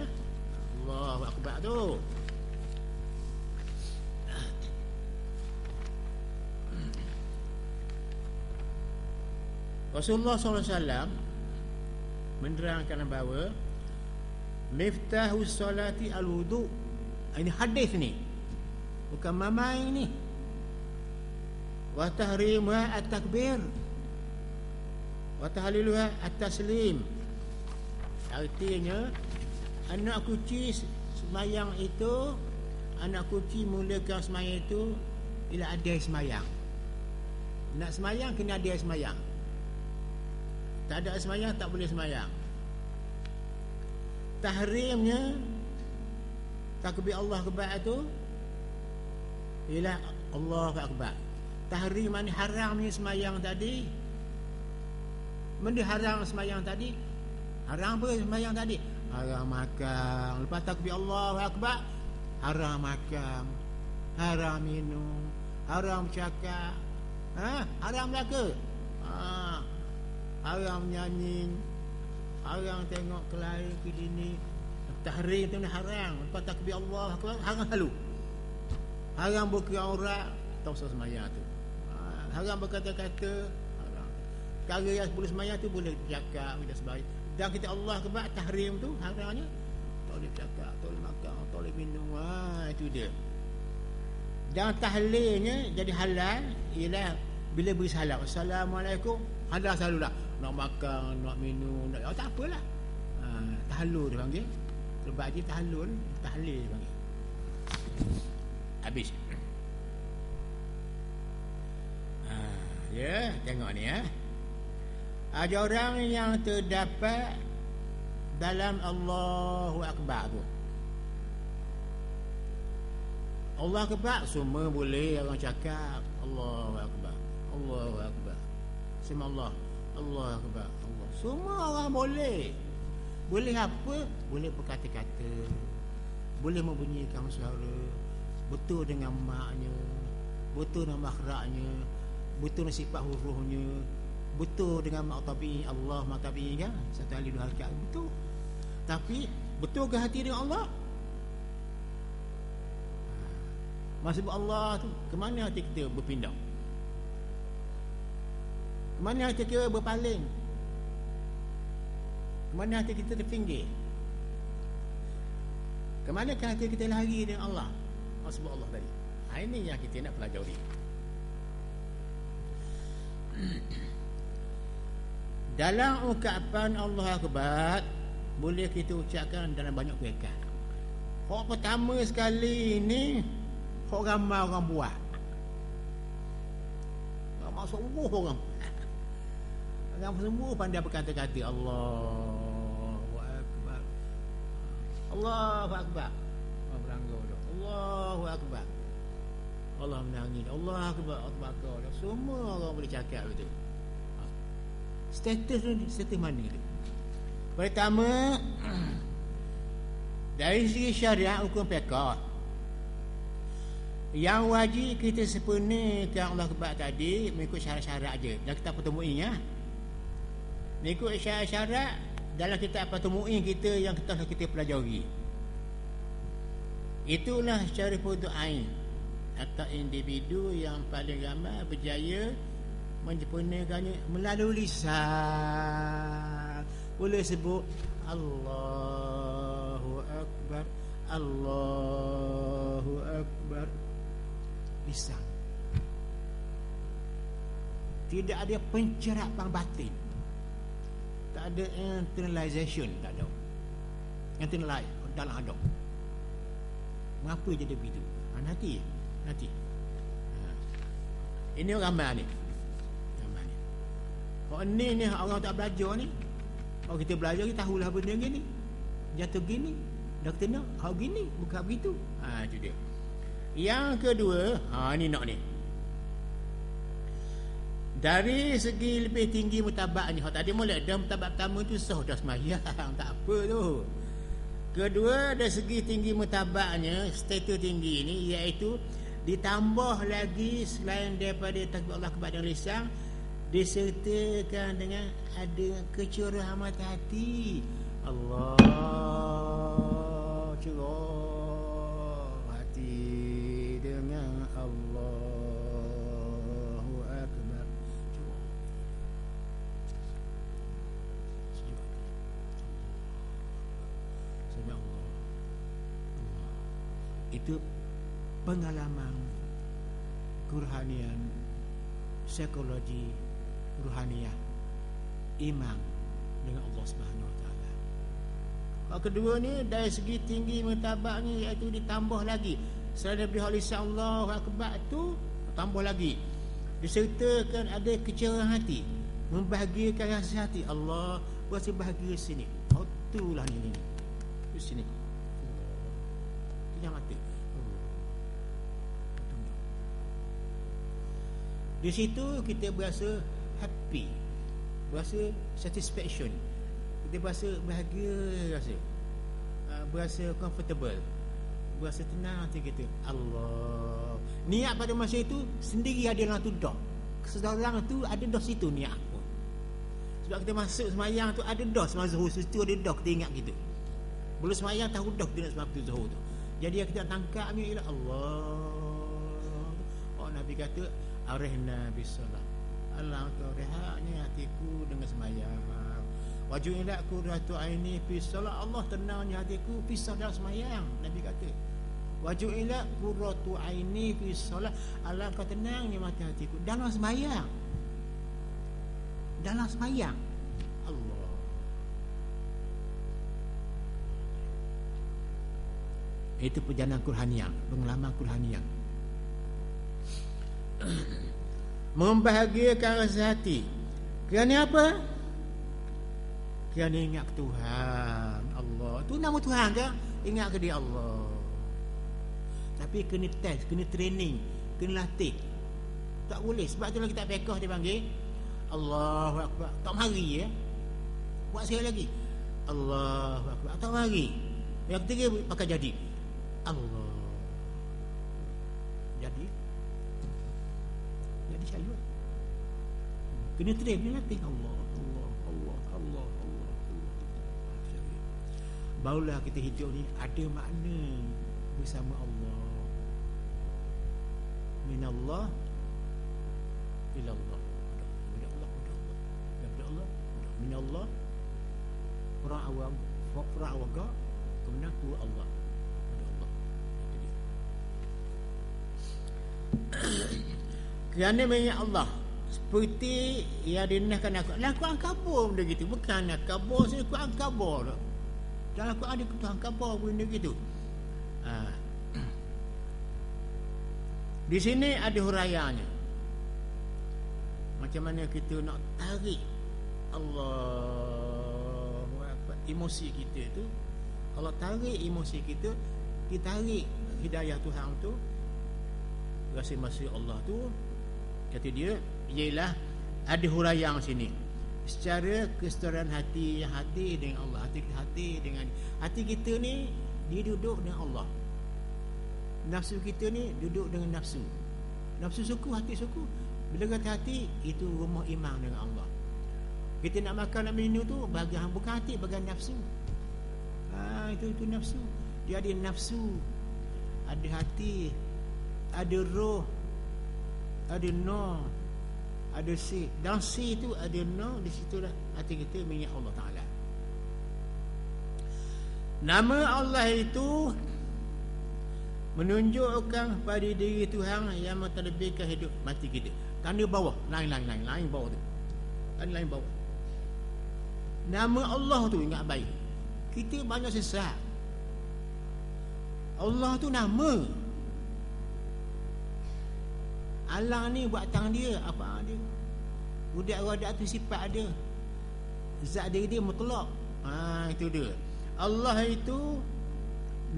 Allahu Akbar tu. Rasulullah SAW menerangkan bahawa miftahus salati al-wudu. Ini hadis ni, bukan mamai ni. Wa tahrimuha at-takbir wa tahliluha at-taslim. Artinya anak kunci semayang itu, anak kunci mulakan semayang itu bila ada semayang. Nak semayang kena ada semayang. Tak ada semayang tak boleh semayang. Tahrimnya takbir Allah Akbar tu ialah Allah Akbar. Tahrim ni haramnya semayang tadi. Benda haram semayang tadi. Haram apa semayang tadi? Haram makan. Lepas takbir Allah Akbar, haram makan, haram minum, haram cakap, haram belaka, haram nyanyi, haram tengok ke lain ke sini. Tahrim tu haram. Lepas takbir Allah Akbar, haram selalu. Haram buka aurat, tak usah semayang tu. Haram berkata-kata, haram. Perkara yang boleh semayang tu boleh cakap, boleh sebayang. Dan kita Allah Akbar, tahrim tu haramnya tak boleh cakap, tak boleh makan, tak boleh minum. Itu dia. Dan tahlilnya jadi halal ialah bila beri salam, Assalamualaikum, halal selalulah. Nak makan, nak minum, nak, tak apalah. Tahallul dia panggil. Sebab dia tahallul, tahlil dia panggil. Habis. Ya, tengok ni ya. Ada orang yang terdapat dalam Allahu Akbar tu. Allah Akbar semua boleh orang cakap Allahu Akbar, Allahu Akbar. Semua Allah, Allahu Akbar, Allah. Semua orang boleh. Boleh apa? Boleh berkata-kata. Boleh membunyikan suara. Betul dengan maknya, betul dengan makhrajnya, betul dengan sifat hurufnya, betul dengan maktabi Allah, maktabi kan? Satu kali dua rakaat betul. Tapi betul ke hati dengan Allah? Maksud Allah tu, ke mana hati kita berpindah? Ke mana hati kita berpaling? Ke mana hati kita terpinggir? Ke mana hati kita lari dengan Allah? Maksud Allah tadi. Ini yang kita nak pelajari. Dalam ungkapan Allah Akbar boleh kita ucapkan dalam banyak perkara. Hak pertama sekali ni hak ramai orang buat. Ramai semua orang. Ramai semua pandai berkata-kata Allahu Akbar. Allahu Akbar. Beranggur dah. Allahu Akbar. Allah menangis. Allah Akbar. Akbar. Semua orang boleh cakap betul. Status mana itu? Pertama, dari segi syariat hukum fiqh, yang wajib kita sempurnakan Allah Akbar tadi mengikut syarat-syarat je. Dan kita pertemuin ya. Mengikut syarat-syarat dalam kitab pertemuin kita yang kita pelajari. Itulah syariful ain atau individu yang paling ramai berjaya menyempurnakannya melalui lisan. Boleh sebut Allahu Akbar, Allahu Akbar, lisan. Tidak ada pencerapan batin, tak ada internalization, tak ada internalize dalam ada. Mengapa jadi begitu? Nanti. Ini ramai ni. Kalau ni orang tak belajar ni, kalau kita belajar kita tahulah benda gini, jatuh gini, dah kena, kau gini, bukan begitu. Itu dia. Yang kedua, ni nak ni. Dari segi lebih tinggi mutabaknya, tadi mulai dah mutabak pertama tu sah dah sembahyang, tak apa tu. Kedua, dari segi tinggi mutabaknya, status tinggi ini iaitu ditambah lagi selain daripada takbir Allah kepada lisan, disertakan dengan ada kecurahan mata hati. Allah cerah hati dengan Allahu Akbar. Sebab Allah. Itu pengalaman kerohanian, psikologi ruhaniyah, iman dengan Allah Subhanahu Wa Taala. Yang kedua ni dari segi tinggi martabatnya iaitu ditambah lagi selain daripada lisan Allahu Akbar tu tambah lagi disertakan ada kecerahan hati, membahagiakan rasa hati. Allah berasa bahagia sini. Itulah ni di sini. Yang mata. Di situ kita berasa happy, berasa satisfaction, kita berasa bahagia, berasa comfortable, berasa tenang hati kita. Allah, niat pada masa itu sendiri ada dalam tu dah. Kesedaran tu ada dah situ niat pun. Sebab kita masuk semayang tu ada dah semasa zuhur, situ ada dah kita ingat kita. Belum semayang tahu dah kita nak sembahyang tu zuhur tu. Jadi yang kita tangkapnya ialah Allah. Nabi kata arihna bisalah. Allah kau rehatnya hatiku dengan sembahyang. Wajuilat qurratu aini fi salat. Allah tenangnya hatiku fi salat sembahyang. Nabi kata wajuilat qurratu aini fi salat. Allah kau tenangnya mata hatiku dalam sembahyang. Dalam sembahyang. Allah. Itu perjalanan kurhaniah, pengalaman kurhaniah. Membahagiakan rasa hati. Kerana apa? Kerana ingat Tuhan Allah. Itu nama Tuhan ke? Ingat ke dia Allah. Tapi kena test, kena training, kena latih. Tak boleh. Sebab tu lagi tak pekah dia panggil Allahu Akbar. Tak mari ya. Buat sekali lagi. Allahu Akbar. Tak mari. Yang ketiga pakai jadi. Allah. Jadi saya kena train, kena latih. Allah. Barulah kita hidup ni ada makna bersama Allah. Minallah ilallah. Minallah Ra'awam Ra'awaga kemudian ku Allah. Kerana mengingat Allah seperti yang dinahkan aku. Dalam Quran kabar benda gitu. Bukan kabar sini, Quran kabar. Dalam Quran ada Tuhan kabar benda gitu. Di sini ada huraiannya. Macam mana kita nak tarik Allah emosi kita tu. Kalau tarik emosi kita, ditarik hidayah Tuhan tu, rasa masih Allah tu, kata dia ialah ada huraian sini secara kesedaran hati yang hadir dengan Allah. Hati dengan hati kita ni dia duduk dengan Allah. Nafsu kita ni duduk dengan nafsu. Nafsu suku, hati suku. Bila kata hati, itu rumah iman dengan Allah. Kita nak makan, nak minum tu bagian bukan hati, bagian nafsu. Itu nafsu. Dia ada nafsu ada hati, ada roh, ada nur, ada si. Dalam si itu ada nur, di situlah hati kita mengingat Allah Ta'ala. Nama Allah itu menunjukkan pada diri Tuhan yang mentadbirkan hidup mati kita. Tanda bawah, lain bawah tu. Tanda lain bawah. Nama Allah tu ingat baik. Kita banyak sesat. Allah tu nama. Allah ni buat tangan dia, apa dia? Budak-budak tu sifat ada. Zat dia mutlak. Itu dia. Allah itu,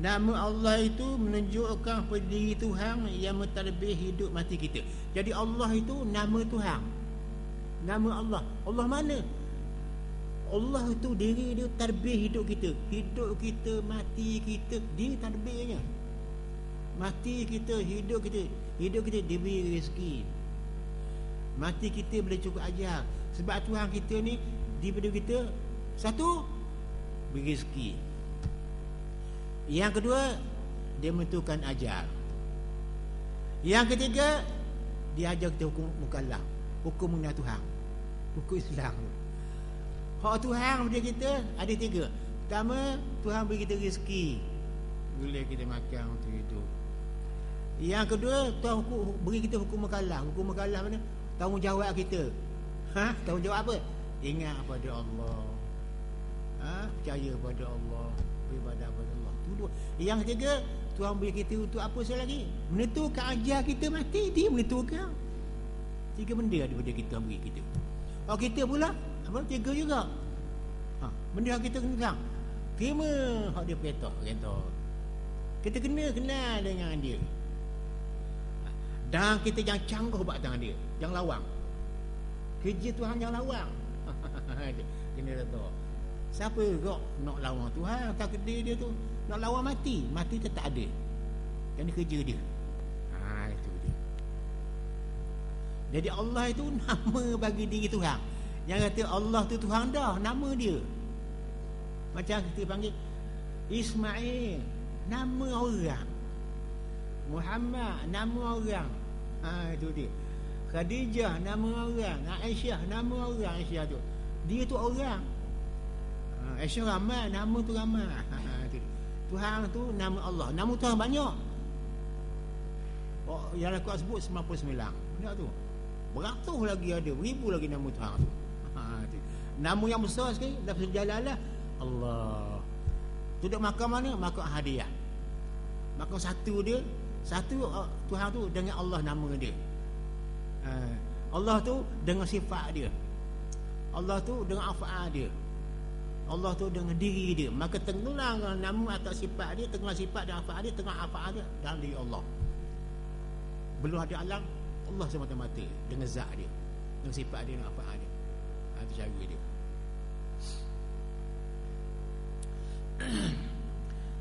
nama Allah itu menunjukkan pada diri Tuhan yang mentadbir hidup mati kita. Jadi Allah itu nama Tuhan. Nama Allah. Allah mana? Allah itu diri dia tadbir hidup kita. Hidup kita, mati kita, dia tadbirnya. Mati kita, hidup kita. Hidup kita diberi rezeki. Mati kita boleh cukup ajar. Sebab Tuhan kita ni diberi kita satu, beri rezeki. Yang kedua, dia menentukan ajal. Yang ketiga, dia ajar kita hukum mukallaf, hukum mengenai Tuhan, hukum Islam. Hak Tuhan beri kita ada tiga. Pertama, Tuhan beri kita rezeki, boleh kita makan untuk hidup. Yang kedua, Tuhan beri kita hukum mukallaf. Hukum mukallaf mana? Tanggungjawab kita. Tanggungjawab apa? Ingat pada Allah. Percaya pada Allah, beribadah pada Allah. Itu dua. Yang ketiga, Tuhan beri kita untuk apa sekali lagi? Menentukan ajal kita mati, dia menentukan. Tiga benda daripada kita beri kita. Kalau kita pula apa? Tiga juga. Benda yang kita kena terima hak dia perintah. Kita kena kenal dengan dia. Dan kita jangan cangguh buat tangan dia. Jangan lawang. Kerja Tuhan jangan lawang. Kena tahu. Siapa kau nak lawan Tuhan? Takdir dia tu nak lawan mati. Mati tetap ada. Yang ni kerja dia. Itu dia. Jadi Allah itu nama bagi diri Tuhan. Yang kata Allah tu Tuhan dah, nama dia. Macam kita panggil Ismail, nama orang. Muhammad, nama orang. Itu dia. Khadijah, nama orang. Aisyah, nama orang. Aisyah tu, dia tu orang. Aisyah ramai, nama tu ramai. Tuhan tu nama Allah. Nama Tuhan banyak. Yang aku sebut 99. Benda tu beratus lagi ada, ribu lagi nama Tuhan tu. Nama yang besar sekali lafaz jalalah Allah. Tu duk makam mana? Makam hadiah. Makam satu dia, satu Tuhan tu dengan Allah nama dia. Allah tu dengan sifat dia. Allah tu dengan af'al dia. Allah tu dengan diri dia. Maka tenggelam nama atau sifat dia, tenggelam sifat dan af'al dia, tenggelam af'al dia dalam diri Allah. Belum ada alam, Allah semata-mata dengan zat dia, dengan sifat dia, dengan af'al dia. Itu cara dia.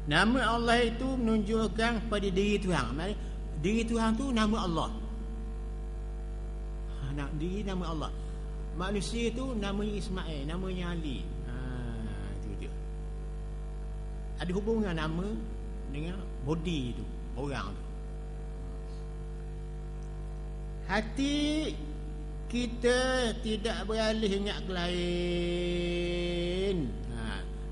Nama Allah itu menunjukkan pada diri Tuhan. Diri Tuhan tu nama Allah. Diri nama Allah. Manusia itu namanya Ismail, namanya Ali. Itu dia. Ada hubungan nama dengan body itu, orang tu. Hati kita tidak beralih ingat ke lain.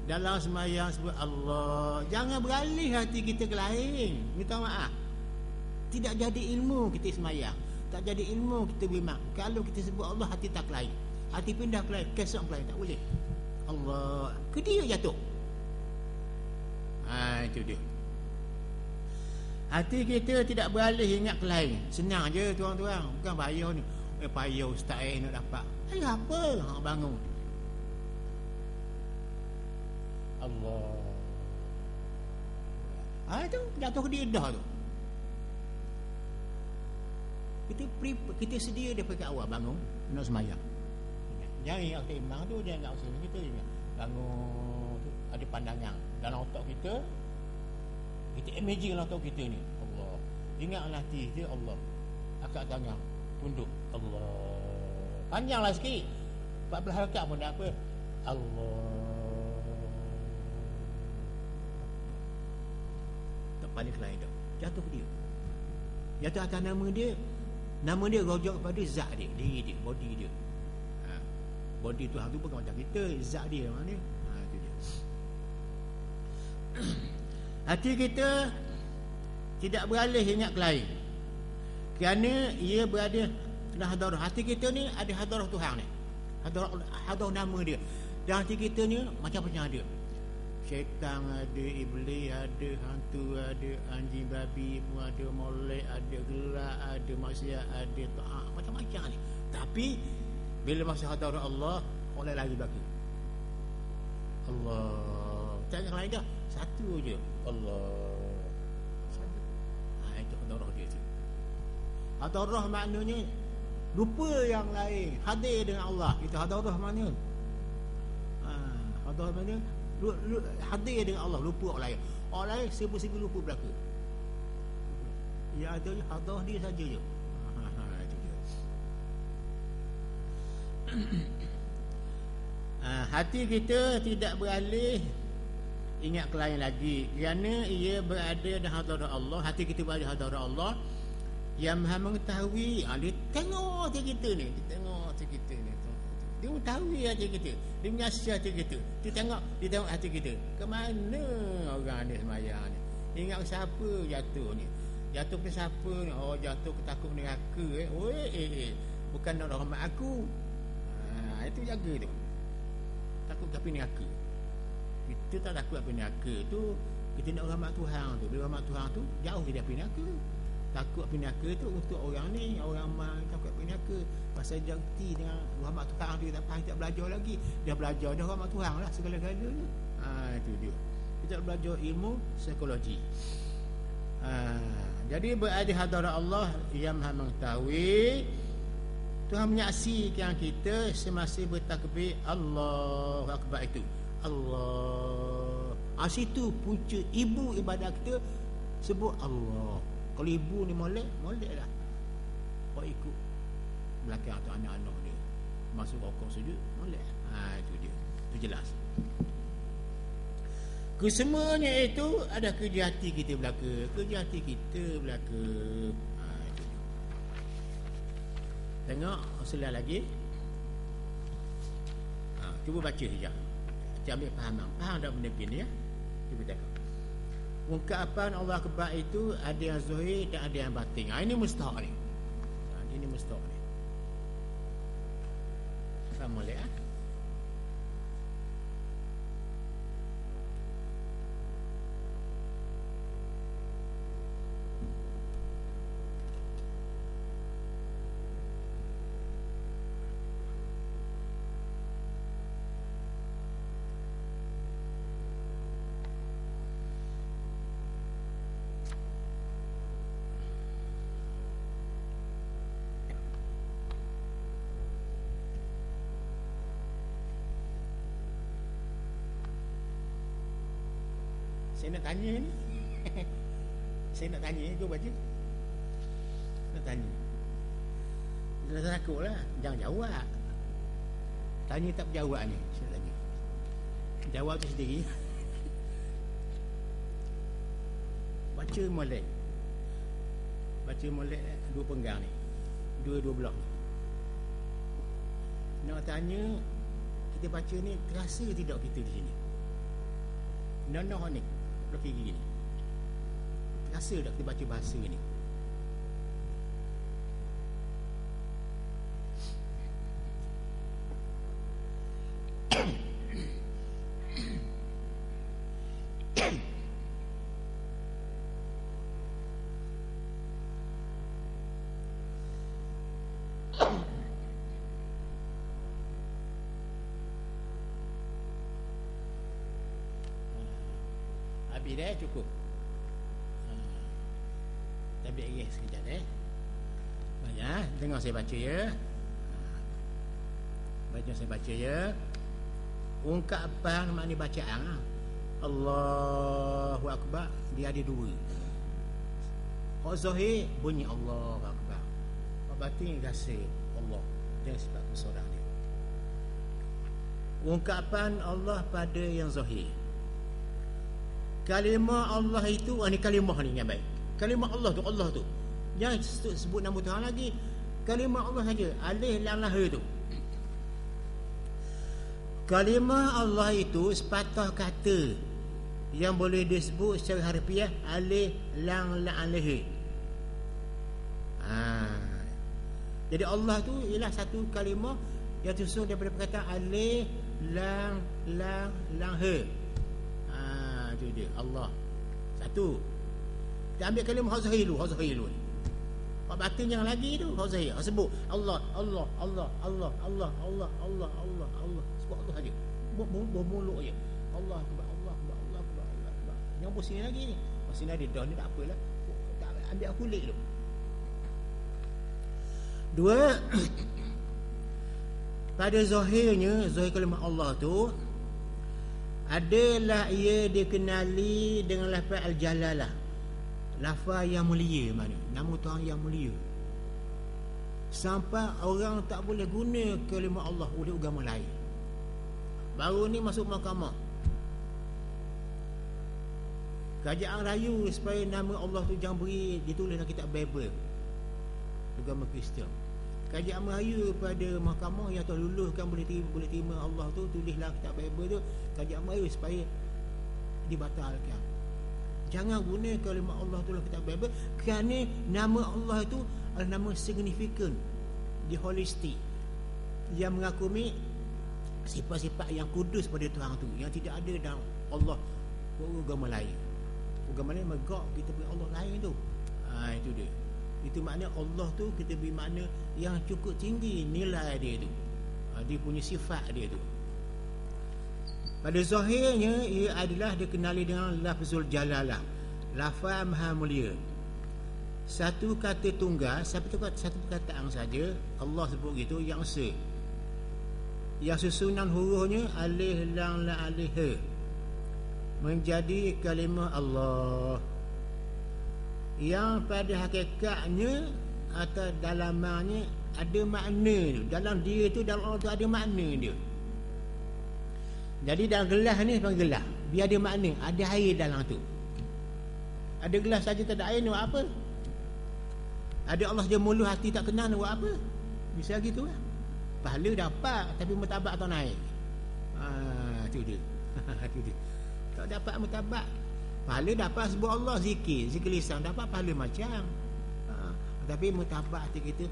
Dalam sembahyang sebut Allah, jangan beralih hati kita ke lain. Minta maaf. Tidak jadi ilmu kita sembahyang, tak jadi ilmu kita beriman. Kalau kita sebut Allah, hati tak ke lain, hati pindah ke lain, kesok ke lain, tak boleh. Allah ke dia jatuh. Itu dia. Hati kita tidak beralih ingat ke lain. Senang je tuan-tuan, bukan payah ni. Payah ustaz nak dapat. Apa hang bangun Allah. Itu jatuh ke dia dah tu. Kita sedia daripada awal bangun nak sembahyang. Jangan ingat timbang tu, jangan ingat usaha kita ingat. Bangun tu ada pandangan dalam otak kita. Kita imagine dalam otak kita ni Allah. Ingatlah hati kita Allah. Akak tangan tunduk Allah. Panjanglah sikit. 14 rakaat pun tak apa. Allah. Tak balik lain dah. jatuh ke dia. Jatuh atas nama dia. Nama dia rujuk kepada zat dia, diri dia, body dia. Body Tuhan tu bukan macam kita, zat dia mana dia. Itu dia. Hati kita tidak beralih ingat ke lain, kerana ia berada dalam hadarah. Hati kita ni ada hadarah Tuhan ni, hadarah nama dia. Dan hati kita ni macam-macam ada. Syaitan ada, iblis ada, hantu ada, anjing babi pun ada, molek ada, gelak ada, maksiat ada, taat, macam-macam ni. Tapi bila masuk hadarah Allah, orang lari belakang. Allah, tak yang lain dah, satu je, Allah. Itu hadarah dia tu. Hadarah maknanya lupa yang lain, hadir dengan Allah. Itu hadarah mana? Hadarah mana? Hadir dengan Allah, lupa orang lain. Orang lain sibuk-sibuk lupa belaka. Yang ada hadarah dia saja je. Itu dia. Hati kita tidak beralih ingat ke lain lagi, kerana ia berada dalam hadarah Allah. Hati kita berada dalam hadarah Allah yang Maha mengetahui. Dia tengok hati kita ni, dia tengok hati kita ni, dia mengetahui hati kita, dia menyaksikan hati kita, dia tengok hati kita. Ke mana orang ni semayang ni, ingat siapa jatuh ni, jatuh ke siapa ni, jatuh ke takut neraka bukan nak rahmat aku. Itu jaga tu, takut ke api neraka. Kita tak takut api neraka tu, kita nak rahmat Tuhan tu. Bila rahmat Tuhan tu jauh dari api neraka. Takut api neraka tu untuk orang ni, orang takut api neraka pasal dia reti dengan rahmat Tuhan. Dia tak faham, tak belajar lagi. Dia belajar dah rahmat Tuhan lah segala-galanya. Itu dia. Kita belajar ilmu psikologi. Jadi berada hadarat Allah yang Maha mengetahui. Tuhan menyaksikan kita semasa bertakbir Allahu Akbar itu. Allah. Situ punca ibu ibadat kita, sebut Allah. Kalau ibu ni molek lah. Kau ikut belakang atau anak-anak dia masuk rokok sujud, molek. Itu dia. Itu jelas. Kesemuanya itu ada kerja hati kita belaka. Kerja hati kita belaka. Itu dia. Tengok selah lagi. Cuba baca sekejap. Ambil faham dah benda begini ya. Cuba tengok. Ungkapan Allah Akbar itu ada yang zahir dan ada yang batin. Ini mustahak ni. Ini mustahak ni. Faham boleh Saya nak tanya ni. Saya nak tanya ni, kau baca. Nak tanya. Jangan takut lah, jangan jawab. Tanya tak berjawab ni, saya tanya. Jawab tu sendiri. Baca molek. Baca molek dua penggang ni. Dua belah ni. Nak tanya, kita baca ni terasa tidak kita di sini? Nonoh ni belah kiri ni. Rasa tak kita baca bahasa ni? Habis dah cukup. Tapi sekejap banyak. Dengar saya baca ya. Baca saya baca ya. Ungkapan makna bacaan Allahu Akbar dia ada dua. Hak zahir bunyi Allahu Akbar. Hak batin rasa Allah dan sebab kesorang dia. Ungkapan Allah pada yang zahir. Kalimah Allah itu, ini kalimah ni yang baik. Kalimah Allah tu. Jangan sebut nama Tuhan lagi. Kalimah Allah saja. Alif lam lah tu. Kalimah Allah itu sepatah kata yang boleh disebut secara harfiah alif lam alih. Jadi Allah tu ialah satu kalimah yang tersusun daripada perkataan alif lam he. Itu dia Allah. Satu. Kita ambil kalimah hazahilu. Pak batin yang lagi tu hazahil. Sebut Allah. Sebut Allah saja. Bermuluk je. Allah akbar. Yang pusing lagi ni. Pusing lagi dah ni tak apalah. Tak ambil kulit tu. Dua, pada zahirnya, zahir kalimah Allah tu adalah ia dikenali dengan lafaz al-jalalah, lafaz yang mulia. Mana nama Tuhan yang mulia, sampai orang tak boleh guna kalimah Allah oleh agama lain. Baru ni masuk mahkamah, kerajaan rayu supaya nama Allah tu jangan beri ditulis dalam kitab Bible agama Kristian. Kerajaan merayu pada mahkamah yang telah luluskan boleh terima Allah tu, tulislah kitab Bible tu. Kerajaan merayu supaya dibatalkan. Jangan guna kalimah Allah tu dalam kitab Bible, kerana nama Allah itu adalah nama signifikan, di holistik, yang mengakui sifat-sifat yang kudus pada Tuhan tu, yang tidak ada dalam Allah agama lain. Agama lain megak kita beri Allah lain tu. Itu dia. Itu makna Allah tu kita beri makna yang cukup tinggi nilai dia tu. Dia punya sifat dia tu. Pada zahirnya ia adalah dikenali dengan lafzul jalalah, lafaz maha mulia. Satu kata tunggal, satu perkataan saja Allah sebut gitu, yang yang susunan hurufnya alif lam la alih he, menjadi kalimah Allah yang pada hakikatnya atau dalamannya ada makna tu. Dalam dia tu, dalam Allah tu ada makna dia. Jadi dalam gelas ni panggil gelas, biar ada makna, ada air dalam tu. Ada gelas saja tak ada air ni buat apa? Ada Allah dia mulu hati tak kenal buat apa? Bisa gitu lah. Pahala dapat tapi mutabak tak naik. Tu dia. Tu dia. Tak dapat mutabak. Pahala dapat sebut Allah, zikir lisan dapat pahala macam. Tapi mutabak hati kita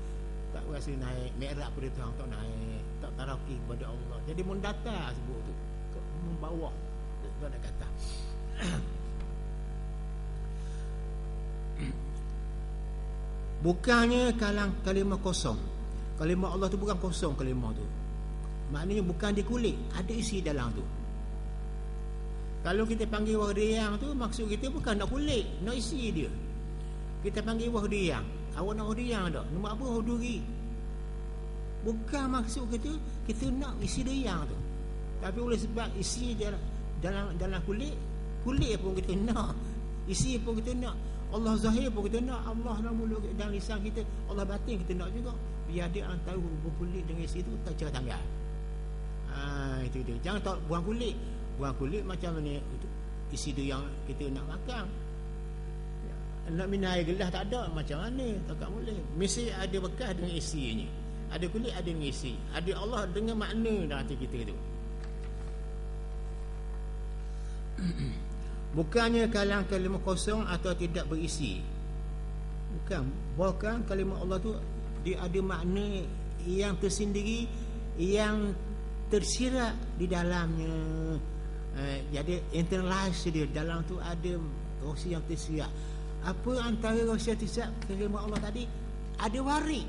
tak rasa naik, mi'raj pada Tuhan tak naik, tak taraki kepada Allah. Jadi mendata sebut tu, membawah. Tak nak kata. Bukannya kalimah kosong. Kalimah Allah tu bukan kosong kalimah tu. Maknanya bukan di kulit, ada isi dalam tu. Kalau kita panggil wahdiyang tu, maksud kita bukan nak kulit, nak isi dia. Kita panggil wahdiyang, awak nak wahdiyang tak? Nombor apa wahduri? Bukan maksud kita nak isi dia tu. Tapi oleh sebab isi dalam kulit pun kita nak, isi pun kita nak, Allah zahir pun kita nak, Allah dalam mulut dan lisan kita, Allah batin kita nak juga. Biar dia antara hubung kulit dengan isi tu tak cara tanggal. Itu dia. Jangan tak buang kulit. Buang kulit macam ni, itu isi tu yang kita nak makan. Nak minum air gelas tak ada, macam mana? Tak boleh. Mesti ada bekas dengan isinya. Ada kulit, ada dengan isi. Ada Allah dengan makna dalam hati kita tu. Bukannya kalimah kosong atau tidak berisi. Bukan kalimah Allah tu dia ada makna yang tersendiri, yang tersirat di dalamnya. Jadi internalize dia, dalam tu ada rahsia yang tersirat. Apa antara rahsia tersirat kalimah Allah tadi? Ada wari.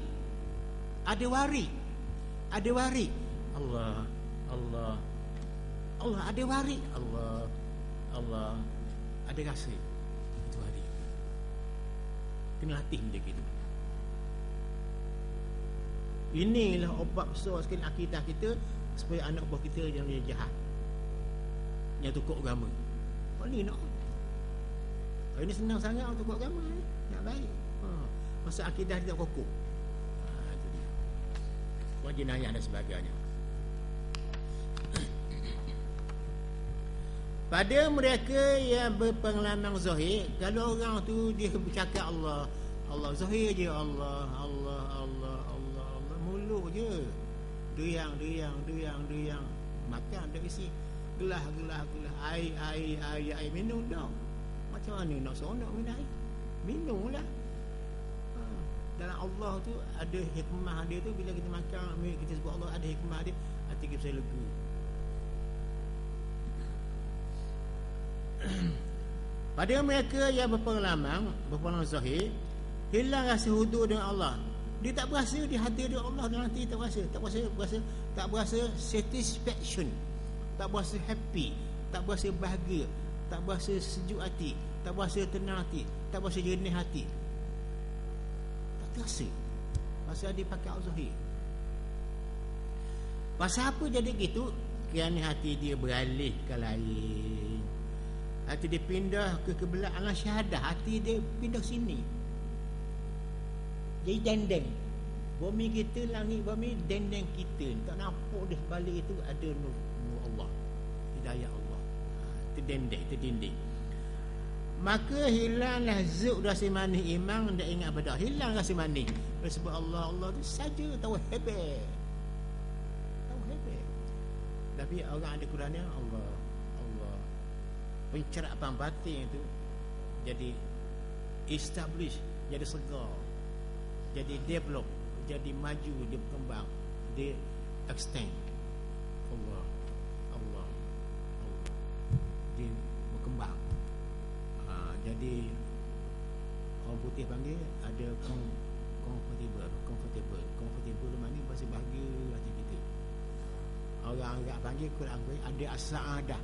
Allah ada wari. Allah ada rasa. Itu hari kena latih dia gitu. Inilah obat besar sekali akidah kita, supaya anak buah kita jangan dia jahat, yang tukar agama. Ni nak ini senang sangat untuk tukar agama ni. Nak baik. Masa akidah dia tak kokoh. Itu dia. Wajib nayah dan sebagainya. Pada mereka yang berpengalaman zahir, kalau orang tu dia bercakap Allah, Allah zahir je, Allah, Allah, Allah, Allah, Allah, mulut je. Duyang, makan tak isi. Gelah, air, minum dah. Macam mana nak seronok minum air? Minumlah. Dalam Allah tu ada hikmah dia tu, bila kita makan, kita sebut Allah ada hikmah dia, hati kita lega. Pada mereka yang berpengalaman zahir, hilang rasa hudur dengan Allah. Dia tak berasa di hati dia Allah dalam hati, tak berasa satisfaction, tak berasa happy, tak berasa bahagia, tak berasa sejuk hati, tak berasa tenang hati, tak berasa jernih hati. Tak terasa. Pasal dia pakai zahir. Pasal apa jadi gitu? Kerana hati dia beralih ke lain. Hati dia pindah ke kebelah alam syahadah. Hati dia pindah sini. Jadi dendeng. Bumi kita, langit bumi, dendeng kita. Tak nampak di sebalik itu ada nur Allah, hidayah Allah. Itu dendeng. Maka hilanglah zuk rasa manis iman dan ingat pada. Hilang rasa manis. Sebab Allah tu saja tahu hebat. Tapi orang ada Qurannya Allah. Pencerapan batin itu jadi establish, jadi segar, jadi develop, jadi maju, dia berkembang, dia extend. Allah, dia berkembang. Jadi orang putih panggil ada comfortable mana bahasa bahagia hati kita. Orang Arab panggil Quran ada as-sa'adah.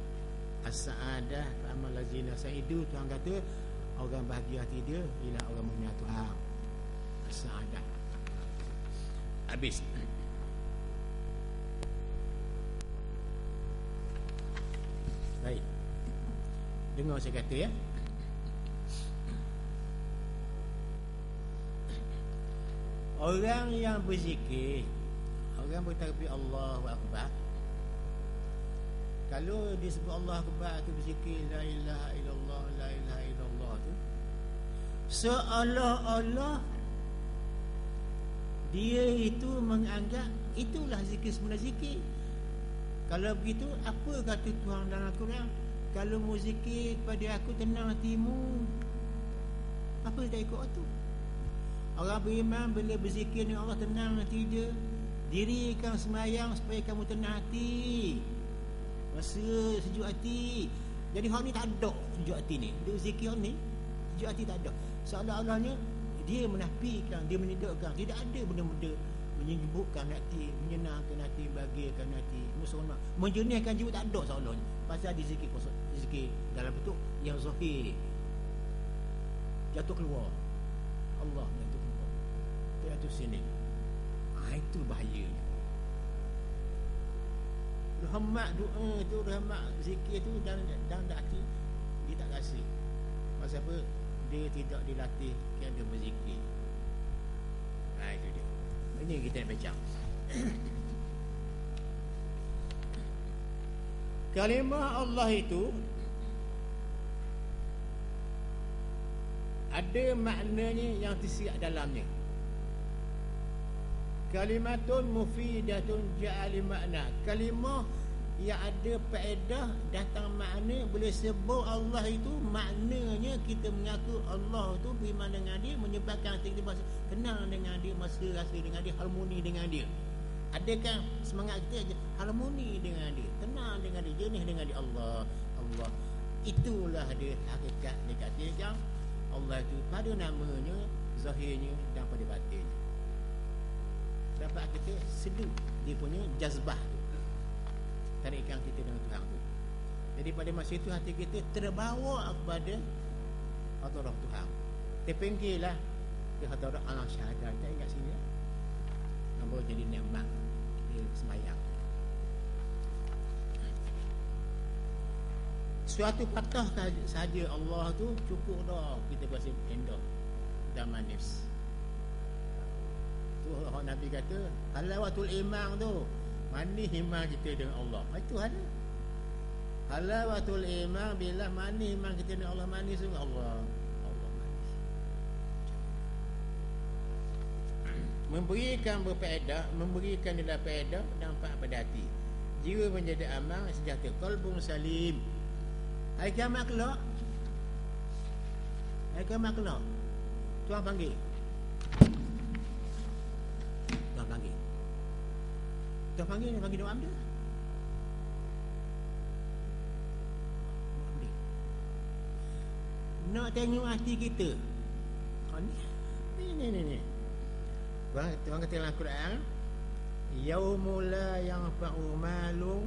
As-sa'adah fa'amal lazina sa'idu. Tuhan kata orang bahagia hati dia ialah orang mengenal Tuhan. As-sa'adah. Habis. Baik. Dengar saya kata ya. Orang yang berzikir, orang bertakbir Allahu Akbar, kalau disebut Allah Akbar tu berzikir la ilaha illallah tu, seolah-olah dia itu menganggap itulah zikir sebenar zikir. Kalau begitu, apa kata Tuhan dalam Al-Quran? Kalau mu zikir kepada aku tenang hatimu, apa tak ikut tu? Orang beriman bila berzikir dengan Allah tenang hati dia. Dirikan semayang supaya kamu tenang hati, rasa sejuk hati. Jadi hal ni tak ada sejuk hati ni. Dia zikir ni sejuk hati tak ada. Seolah-olahnya dia menafikan, dia menidakkan. Tidak ada benda-benda menyibukkan hati, menyenangkan hati, bahagiakan hati, musyawarah, menjernihkan jiwa, tak ada seolah-olahnya. Pasal dia zikir dalam bentuk yang zahir. Jatuh keluar Allah, jatuh sini. Itu bahayanya. Rahmat doa tu, rahmat zikir tu dalam hati dia tak rasa. Pasal apa? Dia tidak dilatih kerana berzikir. Itu dia. Ini kita nak baca. Kalimah Allah itu ada maknanya yang tersirat dalamnya. Kalimatun mufidatun ja'ali makna. Kalimah yang ada faedah, datang makna. Boleh sebut Allah itu, maknanya kita mengaku Allah itu beriman dengan dia, menyebabkan kita berasa kenal dengan dia, masa rasa dengan dia, harmoni dengan dia. Adakah semangat kita harmoni dengan dia, tenang dengan dia, jernih dengan dia? Allah. Itulah dia hakikat dikatakan Allah itu pada namanya, zahirnya dan pada batinnya. Dapat kita sedut dia punya jazbah tu, tarikan kita dengan Tuhan tu. Jadi pada masa itu hati kita terbawa kepada hadirat Tuhan, terpinggirlah ke hadirat alam syahadah. Tak ingat sini lah, nampak jadi nikmat dia sembahyang. Suatu patah saja Allah tu cukup dah, kita berasa endah dan manis. Tu orang Nabi kata halawatul iman tu, manis iman kita dengan Allah. Itu ada. Halawatul iman bila manis iman kita ni Allah manis sungguh Allah manis. Memberikan berfaedah, memberikan nilai faedah dampak pada hati. Jiwa menjadi aman, sejahtera, qalbun salim. Hari kiamat kelak. Hari kiamat kelak. Tuan panggil. Tuan panggil. Tuan panggil doa dia. Nak tengok hati kita. Ni. Tuan kata dalam Al-Quran, yaumul la yanfa'u malun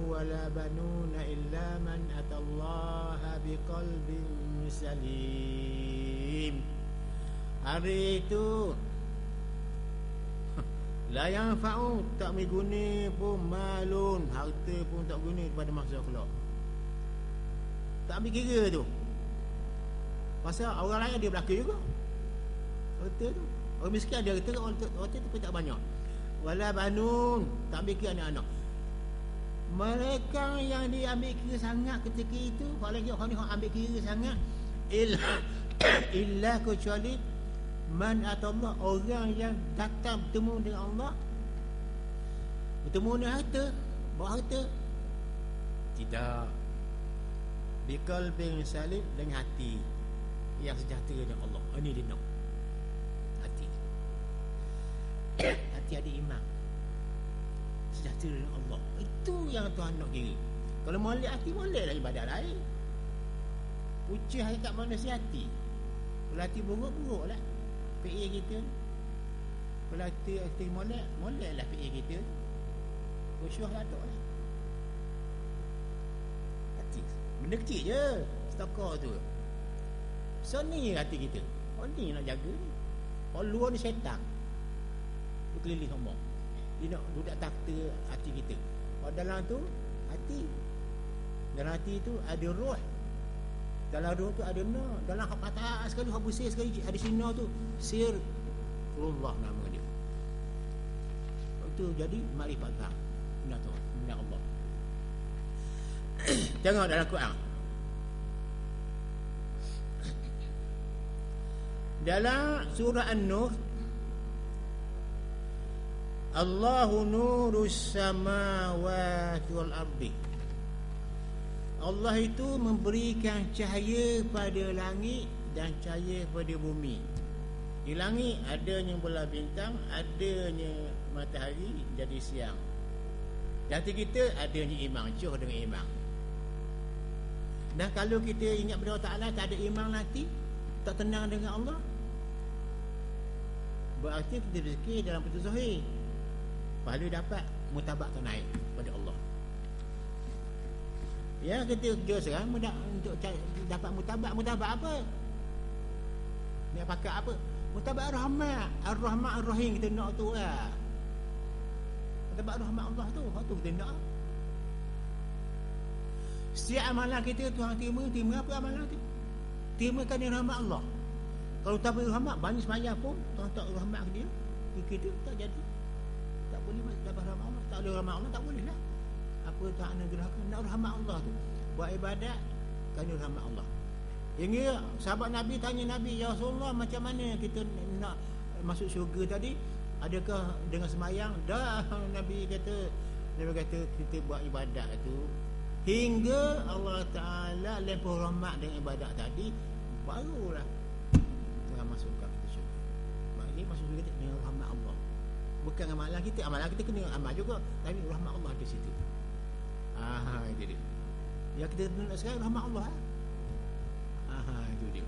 wala banuna illa man atallaha biqalbin salim. Hari itu la yanfa'u, tak berguna pun malun, harta pun tak guna pada masa kelak. Tak ambil kira tu. Pasal orang lain dia belaka juga. Harta tu. Orang miskin ada harta, orang tu tak banyak. Wala banun, tak ambil kira anak-anak. Mereka yang diambil kira sangat ketika itu, apalagi orang ni ambil kira sangat, illa kecuali man atallah, orang yang datang bertemu dengan Allah, bertemu dengan harta, bawa harta. Tidak. Biqalbin salim, dengan hati yang sejahtera dengan Allah. Ini dia nak. Hati. Hati ada iman, sejahtera dengan Allah. Itu yang Tuhan nak kira. Kalau molek hati, moleklah ibadat lain. Punca hakikat manusia hati. Kalau hati buruk lah PA kita. Kalau hati molek lah PA kita. Khusyuk lah tak lah. Hati benda kecil je, stakar tu. So ni hati kita. Oh ni nak jaga ni. Orang luar ni syaitan berkeliling semua. Dia nak duduk takhta hati kita. Kalau dalam tu hati, dalam hati tu ada roh. Dalam roh tu ada nur. Dalam hak atas sekali, hak besar sekali ada sinar tu, sirrullah nama dia. Itu jadi makrifat Allah. Benda tu, benda Allah. Tengok dalam Quran. Dalam surah An-Nur, Allahu nurus samawati wal ardi. Allah itu memberikan cahaya pada langit dan cahaya pada bumi. Di langit adanya bola bintang, adanya matahari jadi siang. Di hati kita adanya iman, cuh dengan iman. Dan kalau kita ingat pada Allah Ta'ala, tak ada iman nanti, tak tenang dengan Allah, berarti kita berzikir dalam betul zahir, pahala dapat, mutabak tak naik pada Allah. Ya, kita kerja sekarang untuk dapat mutabak apa? Nak pakai apa? Mutabak rahmat, ar-rahmat ar-rahim kita nak tu lah. Mutabak rahmat Allah tu, tu kita nak. Setiap amalan kita Tuhan terima apa amalan tu? Terima kerana rahmat Allah. Kalau tak beri rahmat, banyak semayang pun Tuhan tak rahmat dia, kita tak jadi. Tak boleh dapat rahmat Allah. Tak ada rahmat Allah, tak boleh lah. Apa tak anugerahkan, nak rahmat Allah tu. Buat ibadat kerana rahmat Allah. Hingga sahabat Nabi tanya Nabi, ya Rasulullah, macam mana kita nak masuk syurga tadi? Adakah dengan semayang? Dah, Nabi kata kita buat ibadat tu hingga Allah Ta'ala lempuh rahmat dengan ibadat tadi, barulah Tuhan masukkan kita syurga. Maknanya masuk syurga dengan rahmat Allah. Bukan amalan kita kena amal juga, tapi rahmat Allah di situ. Itu dia. Yang kita nak sekarang rahmat Allah. Itu dia.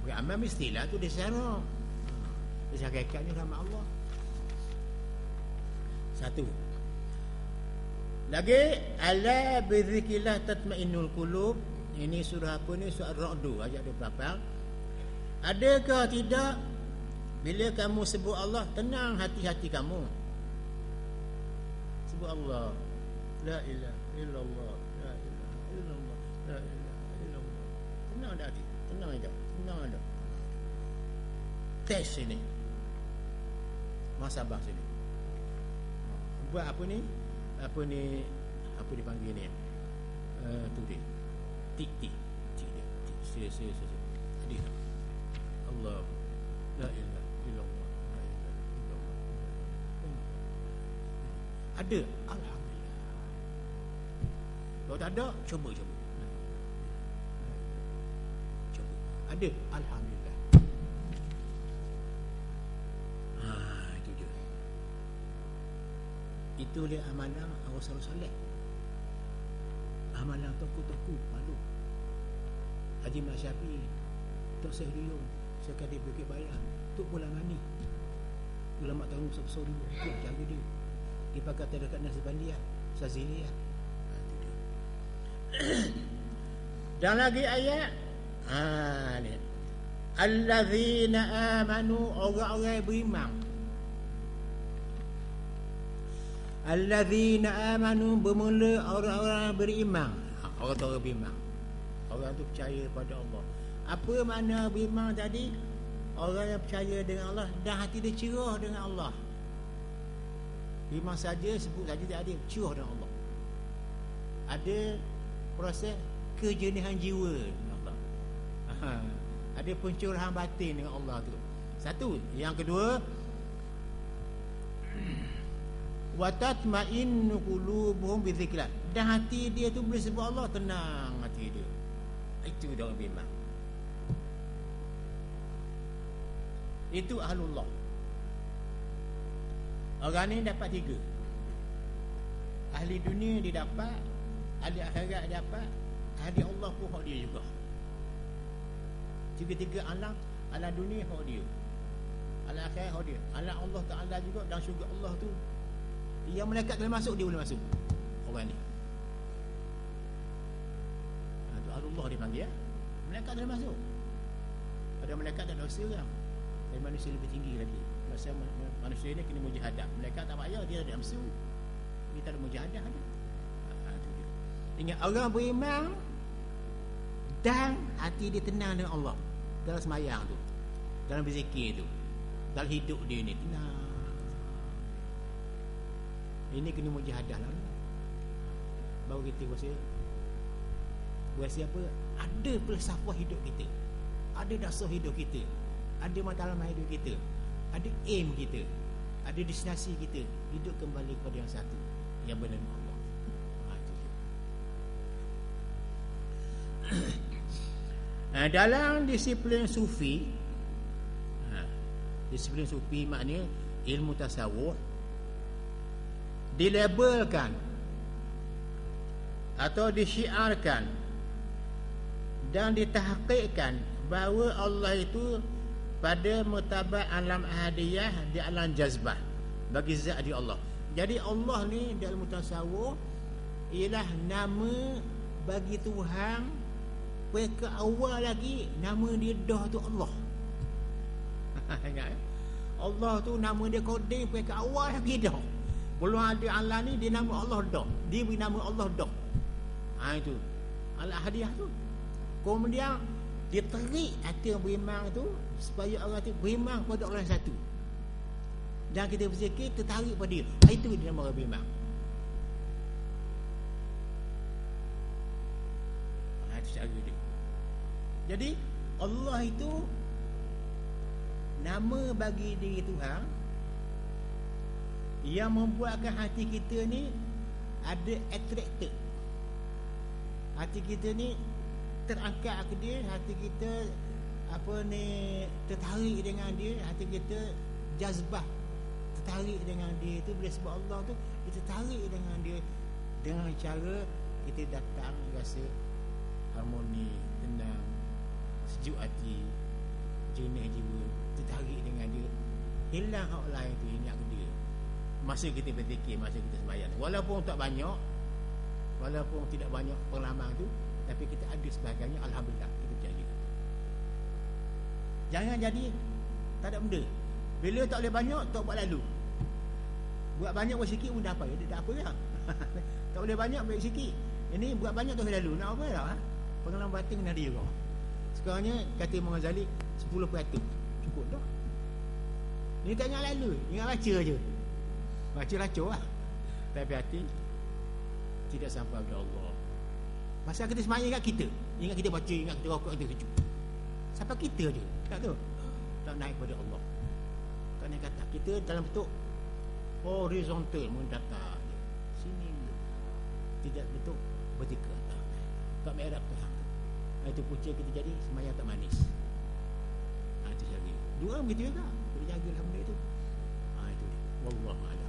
Bukan amal mestilah tu dia secara. Dia hakikatnya rahmat Allah. Satu. Lagi, ala bidzikrillah tatmainnul qulub. Ini surah apa ni? Surah Ar-Ra'd ayat 28. Adakah tidak bila kamu sebut Allah, tenang hati-hati kamu. Sebut Allah, la ilaha illallah, la ilaha illallah, la ilaha illallah. Tenang dah hati, tenang dah. Tes sini, muhasabah sini. Buat apa ni? apa ni, apa dipanggil ni, tu dia tik dia tik dia Allah la ilaha illallah la ilaha illallah ada, alhamdulillah. Kalau tak ada, cuba ada, alhamdulillah. Itu je. Itu dia amalan Rasulullah Saleh. Amalan tokoh-tokoh malu. Haji Mat Syafi'i, Tok Syekh Duyung, Syekh Kadir Bukit Bayar, Tok Pulang Mani, ulama tahun besar dulu, itu jaga dia. Dia pakai dekat Nasibandiyah, Saziliyah. Itu dia. Dan lagi ayat ni, allazina amanu, orang-orang beriman. Allazina amanu, bermula orang-orang beriman. Orang-orang beriman, orang tu percaya pada Allah. Apa makna beriman tadi? Orang yang percaya dengan Allah dan hati dia cerah dengan Allah. Beriman saja, sebut saja tak ada, cerah dengan Allah. Ada proses kejenihan jiwa dengan Allah. Ada pencurahan batin dengan Allah tu. Satu. Yang kedua, wa tatma'innu qulubuhum bi dzikrillah. Dan hati dia tu boleh sebut Allah, tenang hati dia. Itu dia orang beriman. Itu ahlullah. Orang ni dapat tiga. Ahli dunia dia dapat, ahli akhirat dia dapat, ahli Allah pun hak dia juga. Tiga-tiga alam, alam dunia hak dia, alam akhirat hak dia, alam Allah Ta'ala juga. Dan syurga Allah tu, yang malaikat boleh masuk, dia boleh masuk. Orang ni tu ahlullah dia panggil, ya? Malaikat boleh masuk. Ada malaikat tak ada dosa orang, tapi manusia lebih tinggi lagi. Manusia ni kena mujahadah. Malaikat tak payah, dia ada nafsu, dia tak ada mujahadah ada. Tu dia. Ingat, orang beriman dan hati dia tenang dengan Allah dalam semayang tu, dalam berzikir tu, dalam hidup dia ni tenang. Ini kena mujahadah lah. Baru kita rasa apa? Ada falsafah hidup kita, ada dasar hidup kita, ada matlamat hidup kita, ada aim kita, ada destinasi kita, hidup kembali kepada yang satu, yang bernama Allah. Itu dia. Dalam disiplin sufi, disiplin sufi maknanya ilmu tasawuf, dilabelkan atau disyiarkan dan ditahqiqkan bahawa Allah itu pada martabat alam ahadiyah, di alam jazbah, bagi zat di Allah. Jadi Allah ni dalam tasawuf ialah nama bagi Tuhan. Ke awal lagi nama dia dah tu Allah. Ingat, Allah tu nama dia koding ke awal lagi dah. Belum ada alam ni, dia nama Allah dah, dia beri nama Allah dah. Itu al-ahadiyah tu. Kemudian dia terik hati yang beriman tu, supaya orang tu beriman kepada Allah yang satu, dan kita berzikir tertarik pada dia. Itu dia nama orang beriman. Itu cara dia. Jadi Allah itu nama bagi diri Tuhan yang membuatkan hati kita ni ada attracted. Hati kita ni terangkat ke dia, hati kita tertarik dengan dia, hati kita jazbah, tertarik dengan dia. Itu bila sebab Allah tu, kita tertarik dengan dia dengan cara kita datang rasa harmoni, tenang, sejuk hati, jernih jiwa, tertarik dengan dia. Hilang hak lain tu, ingat ke dia masa kita berzikir, masa kita sembahyang. Walaupun tak banyak, walaupun tidak banyak pengalaman tu, tapi kita ada sebagainya, alhamdulillah, kita berjaya. Jangan jadi tak ada benda. Bila tak boleh banyak, tak buat lalu. Buat banyak buat sikit pun dah apa? Dia dah apa kan? Tak boleh banyak, baik sikit. Ini buat banyak tak boleh lalu. Nak apa lah? Pengalaman batin kena dia kau. Sekarangnya kata Imam Ghazali 10% cukup dah. Ini tak ingat lalu, ingat baca je. Baca racun lah. Tapi hati tidak sampai kepada Allah. Masa kita semayang ingat kita baca, ingat kita rokok, kita kejut. Sampai kita je, tak tahu. Tak naik kepada Allah. Tak naik kata. Kita dalam bentuk horizontal mendatar je. Sini dulu. Tidak bentuk vertikal. Tak merah Tuhan. Itu punca kita jadi semayang tak manis. Itu lagi. Dua begitu juga. Kita jagalah benda itu. Itu dia. Wallahu a'lam.